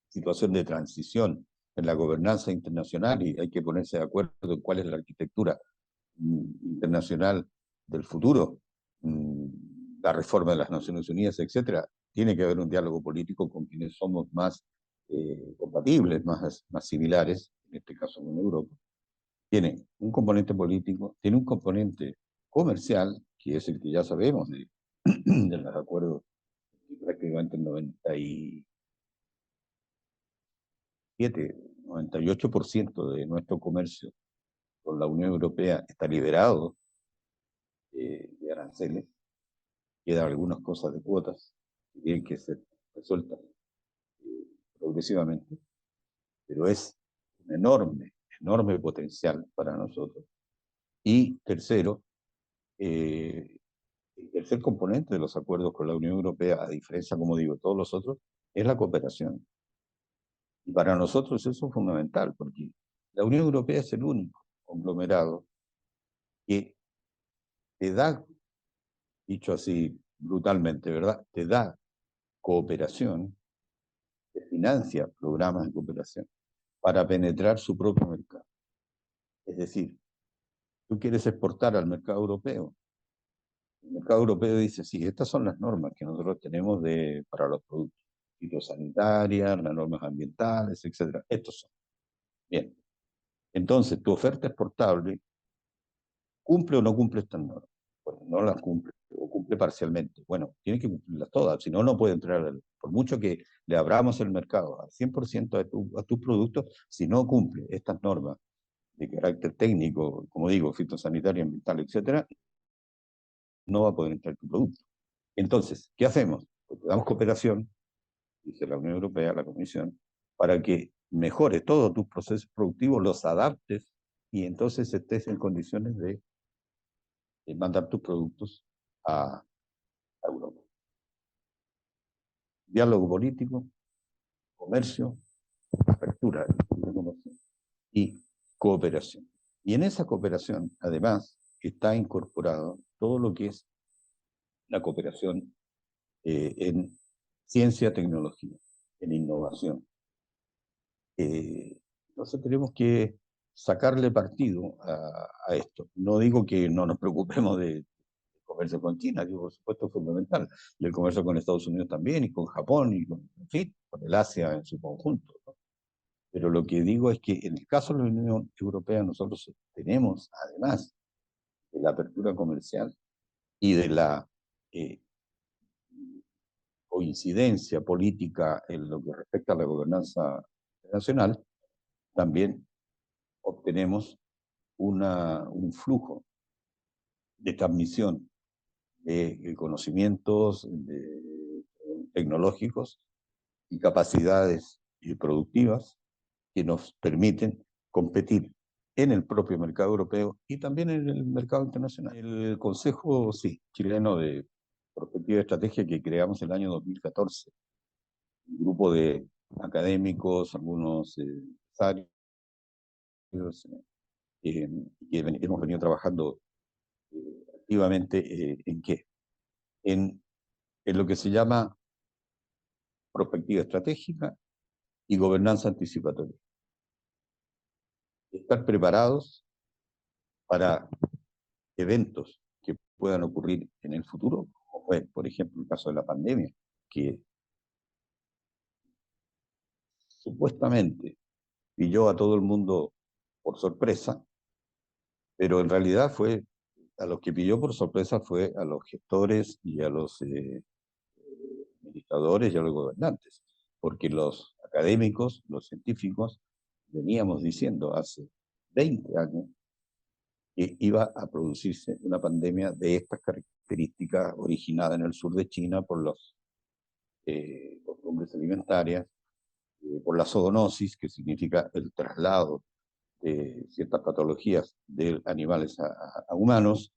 situación de transición en la gobernanza internacional y hay que ponerse de acuerdo en cuál es la arquitectura internacional del futuro, la reforma de las Naciones Unidas, etcétera, tiene que haber un diálogo político con quienes somos más compatibles, más similares, en este caso con Europa. Tiene un componente político, tiene un componente comercial, que es el que ya sabemos de los acuerdos, prácticamente el 98% de nuestro comercio con la Unión Europea está liberado de aranceles. Quedan algunas cosas de cuotas que tienen que ser resueltas progresivamente, pero es un enorme potencial para nosotros. Y tercero, el tercer componente de los acuerdos con la Unión Europea, a diferencia, como digo, de todos los otros, es la cooperación. Y para nosotros eso es fundamental, porque la Unión Europea es el único conglomerado que te da, dicho así brutalmente, ¿verdad? Te da cooperación, te financia programas de cooperación para penetrar su propio mercado. Es decir, tú quieres exportar al mercado europeo. El mercado europeo dice, sí, estas son las normas que nosotros tenemos para los productos fitosanitarias, las normas ambientales, etcétera. Estos son. Bien. Entonces, tu oferta exportable cumple o no cumple estas normas. Bueno, no las cumple o cumple parcialmente. Bueno, tiene que cumplirlas todas, si no, no puede entrar, por mucho que le abramos el mercado al 100% a tus productos, si no cumple estas normas de carácter técnico, como digo, fitosanitario, ambiental, etcétera, no va a poder entrar tu producto. Entonces, ¿qué hacemos? Pues te damos cooperación, dice la Unión Europea, la Comisión, para que mejore todos tus procesos productivos, los adaptes y entonces estés en condiciones de mandar tus productos a Europa. Diálogo político, comercio, apertura de comercio y cooperación. Y en esa cooperación, además, está incorporado todo lo que es la cooperación en ciencia, tecnología, en innovación. Entonces tenemos que sacarle partido a esto. No digo que no nos preocupemos de comercio con China, que por supuesto es fundamental, y el comercio con Estados Unidos también, y con Japón, y con, en fin, con el Asia en su conjunto, ¿no? Pero lo que digo es que en el caso de la Unión Europea nosotros tenemos, además de la apertura comercial y de la eh, coincidencia política en lo que respecta a la gobernanza nacional, también obtenemos un flujo de transmisión de conocimientos tecnológicos y capacidades productivas que nos permiten competir en el propio mercado europeo y también en el mercado internacional. El Consejo, sí, chileno de Prospectiva de Estrategia que creamos el año 2014, un grupo de académicos, algunos empresarios, que hemos venido trabajando activamente ¿en qué? En lo que se llama prospectiva estratégica y gobernanza anticipatoria. Estar preparados para eventos que puedan ocurrir en el futuro, como fue, por ejemplo, el caso de la pandemia, que supuestamente pilló a todo el mundo por sorpresa, pero en realidad fue a los que pilló por sorpresa fue a los gestores y a los administradores y a los gobernantes, porque los académicos, los científicos, veníamos diciendo hace 20 años que iba a producirse una pandemia de estas características originada en el sur de China por las costumbres alimentarias, por la zoonosis, que significa el traslado de ciertas patologías de animales a humanos,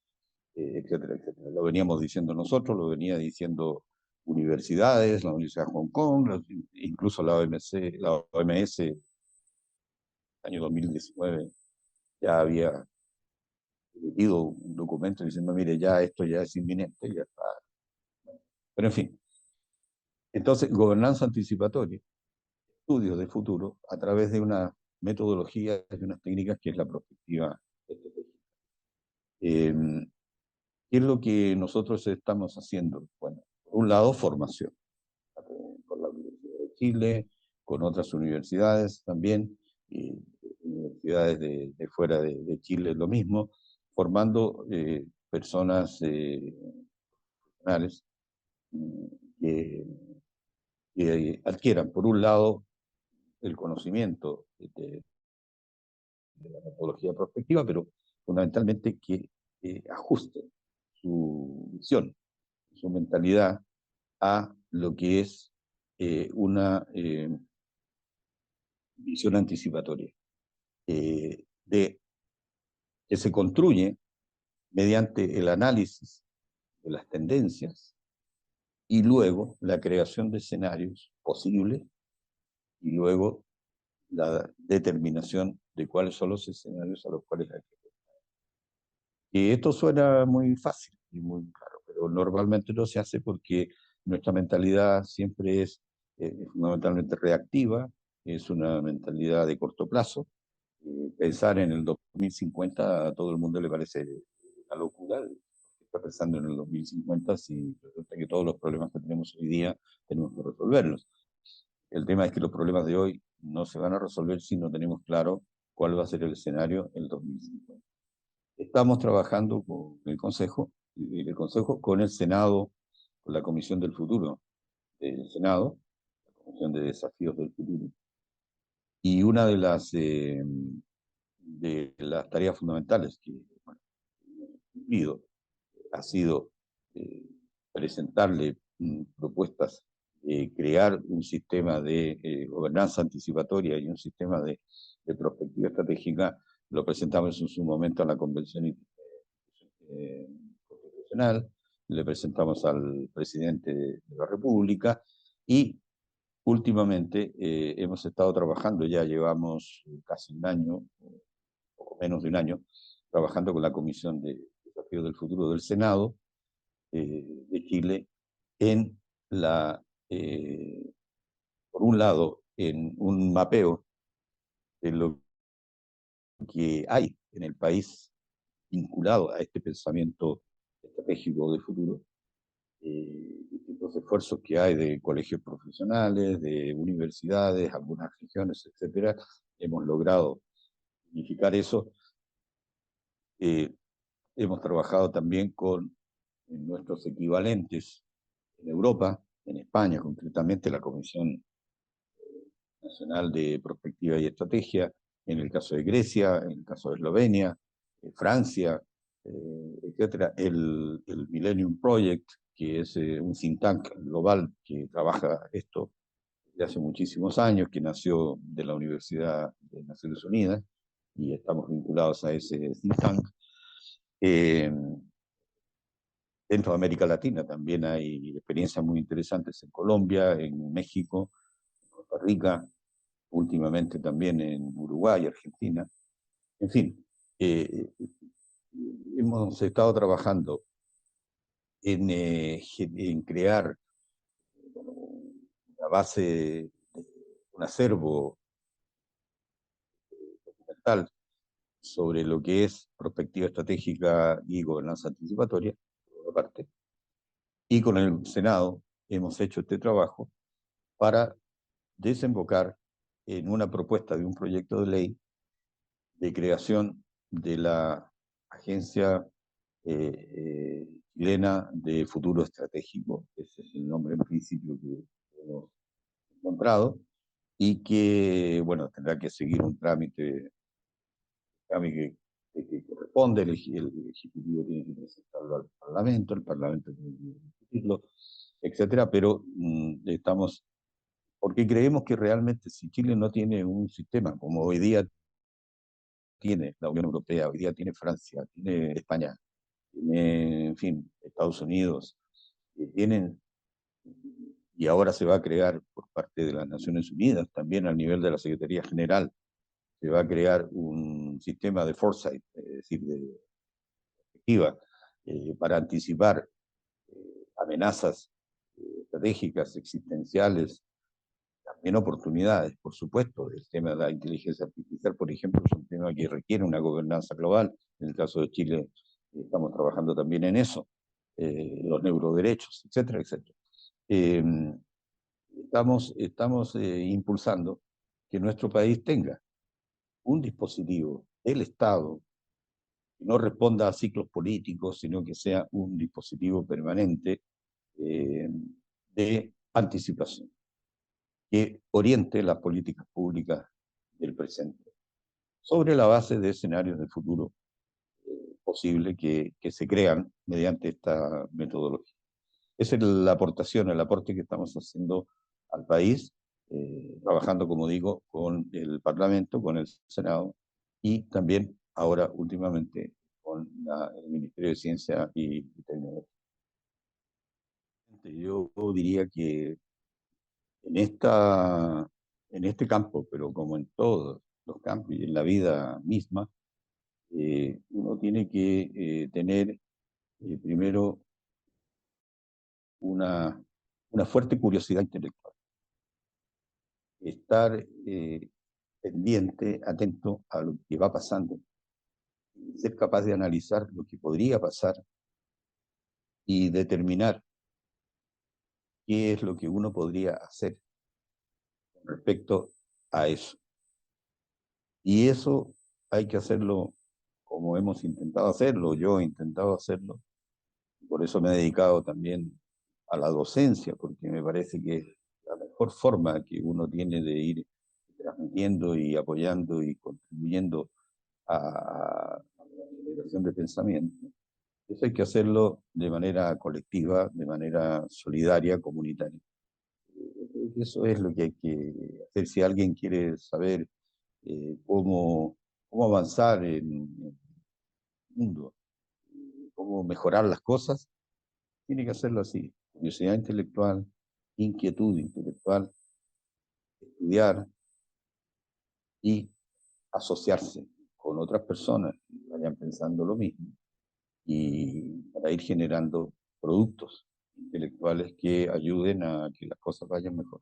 etcétera, etcétera. Lo veníamos diciendo nosotros, lo venía diciendo universidades, la Universidad de Hong Kong, incluso la OMS, el año 2019, ya había emitido un documento diciendo, mire, ya esto ya es inminente, ya está. Pero en fin, entonces, gobernanza anticipatoria, estudios de futuro a través de una metodología, de unas técnicas que es la prospectiva estratégica. ¿Qué es lo que nosotros estamos haciendo? Bueno, por un lado, formación, con la Universidad de Chile, con otras universidades también, y universidades de fuera de Chile lo mismo, formando personas profesionales que, que adquieran, por un lado, el conocimiento de la metodología prospectiva, pero fundamentalmente que ajuste su visión, su mentalidad a lo que es una visión anticipatoria, de, que se construye mediante el análisis de las tendencias y luego la creación de escenarios posibles y luego la determinación de cuáles son los escenarios a los cuales hay que. Y esto suena muy fácil y muy claro, pero normalmente no se hace porque nuestra mentalidad siempre es fundamentalmente reactiva, es una mentalidad de corto plazo. Pensar en el 2050 a todo el mundo le parece una locura. Está pensando en el 2050 si resulta que todos los problemas que tenemos hoy día tenemos que resolverlos. El tema es que los problemas de hoy no se van a resolver si no tenemos claro cuál va a ser el escenario en el 2050. Estamos trabajando con el Consejo con el Senado, con la Comisión del Futuro del Senado, la Comisión de Desafíos del Futuro. Y una de las tareas fundamentales que bueno, hemos cumplido ha sido eh, presentarle propuestas de crear un sistema de gobernanza anticipatoria y un sistema de prospectiva estratégica. Lo presentamos en su momento a la Convención Constitucional, le presentamos al presidente de la República y últimamente hemos estado trabajando, ya llevamos casi un año, poco menos de un año, trabajando con la Comisión de Desafíos del Futuro del Senado de Chile en por un lado, en un mapeo de lo que hay en el país vinculado a este pensamiento estratégico de futuro, distintos esfuerzos que hay de colegios profesionales, de universidades, algunas regiones, etcétera, hemos logrado unificar eso. Eh, Hemos trabajado también con nuestros equivalentes en Europa, en España concretamente, la Comisión Nacional de Prospectiva y Estrategia, en el caso de Grecia, en el caso de Eslovenia, Francia, etcétera. El Millennium Project, que es un think tank global que trabaja esto desde hace muchísimos años, que nació de la Universidad de Naciones Unidas, y estamos vinculados a ese think tank. Eh, Dentro de América Latina también hay experiencias muy interesantes en Colombia, en México, en Costa Rica, últimamente también en Uruguay, Argentina. En fin, hemos estado trabajando en crear una base, un acervo documental sobre lo que es prospectiva estratégica y gobernanza anticipatoria, por una parte, y con el Senado hemos hecho este trabajo para desembocar en una propuesta de un proyecto de ley de creación de la Agencia Chilena de Futuro Estratégico. Ese es el nombre en principio que hemos encontrado y que, bueno, tendrá que seguir un trámite que corresponde, el Ejecutivo tiene que presentarlo al Parlamento, el Parlamento tiene que discutirlo, etcétera, pero estamos, porque creemos que realmente si Chile no tiene un sistema como hoy día tiene la Unión Europea, hoy día tiene Francia, tiene España, tiene, en fin, Estados Unidos, tienen, y ahora se va a crear por parte de las Naciones Unidas, también al nivel de la Secretaría General, se va a crear un sistema de foresight, es decir, de perspectiva, para anticipar amenazas estratégicas, existenciales, también oportunidades, por supuesto. El tema de la inteligencia artificial, por ejemplo, es un tema que requiere una gobernanza global. En el caso de Chile, estamos trabajando también en eso, los neuroderechos, etcétera, etcétera. Eh, estamos impulsando que nuestro país tenga un dispositivo del Estado que no responda a ciclos políticos, sino que sea un dispositivo permanente eh, de anticipación, que oriente las políticas públicas del presente, sobre la base de escenarios de futuro posible que se crean mediante esta metodología. Esa es la aportación, el aporte que estamos haciendo al país, trabajando, como digo, con el Parlamento, con el Senado y también ahora últimamente con el Ministerio de Ciencia y Tecnología. Yo diría que en, en este campo, pero como en todos los campos y en la vida misma, uno tiene que tener primero una, una fuerte curiosidad intelectual, estar pendiente, atento a lo que va pasando, ser capaz de analizar lo que podría pasar y determinar qué es lo que uno podría hacer con respecto a eso. Y eso hay que hacerlo como hemos intentado hacerlo, yo he intentado hacerlo, por eso me he dedicado también a la docencia, porque me parece que es la mejor forma que uno tiene de ir transmitiendo y apoyando y contribuyendo a la generación de pensamiento. Eso hay que hacerlo de manera colectiva, de manera solidaria, comunitaria. Eso es lo que hay que hacer si alguien quiere saber cómo avanzar en el mundo, cómo mejorar las cosas, tiene que hacerlo así. Curiosidad intelectual, inquietud intelectual, estudiar y asociarse con otras personas que vayan pensando lo mismo y para ir generando productos intelectuales que ayuden a que las cosas vayan mejor.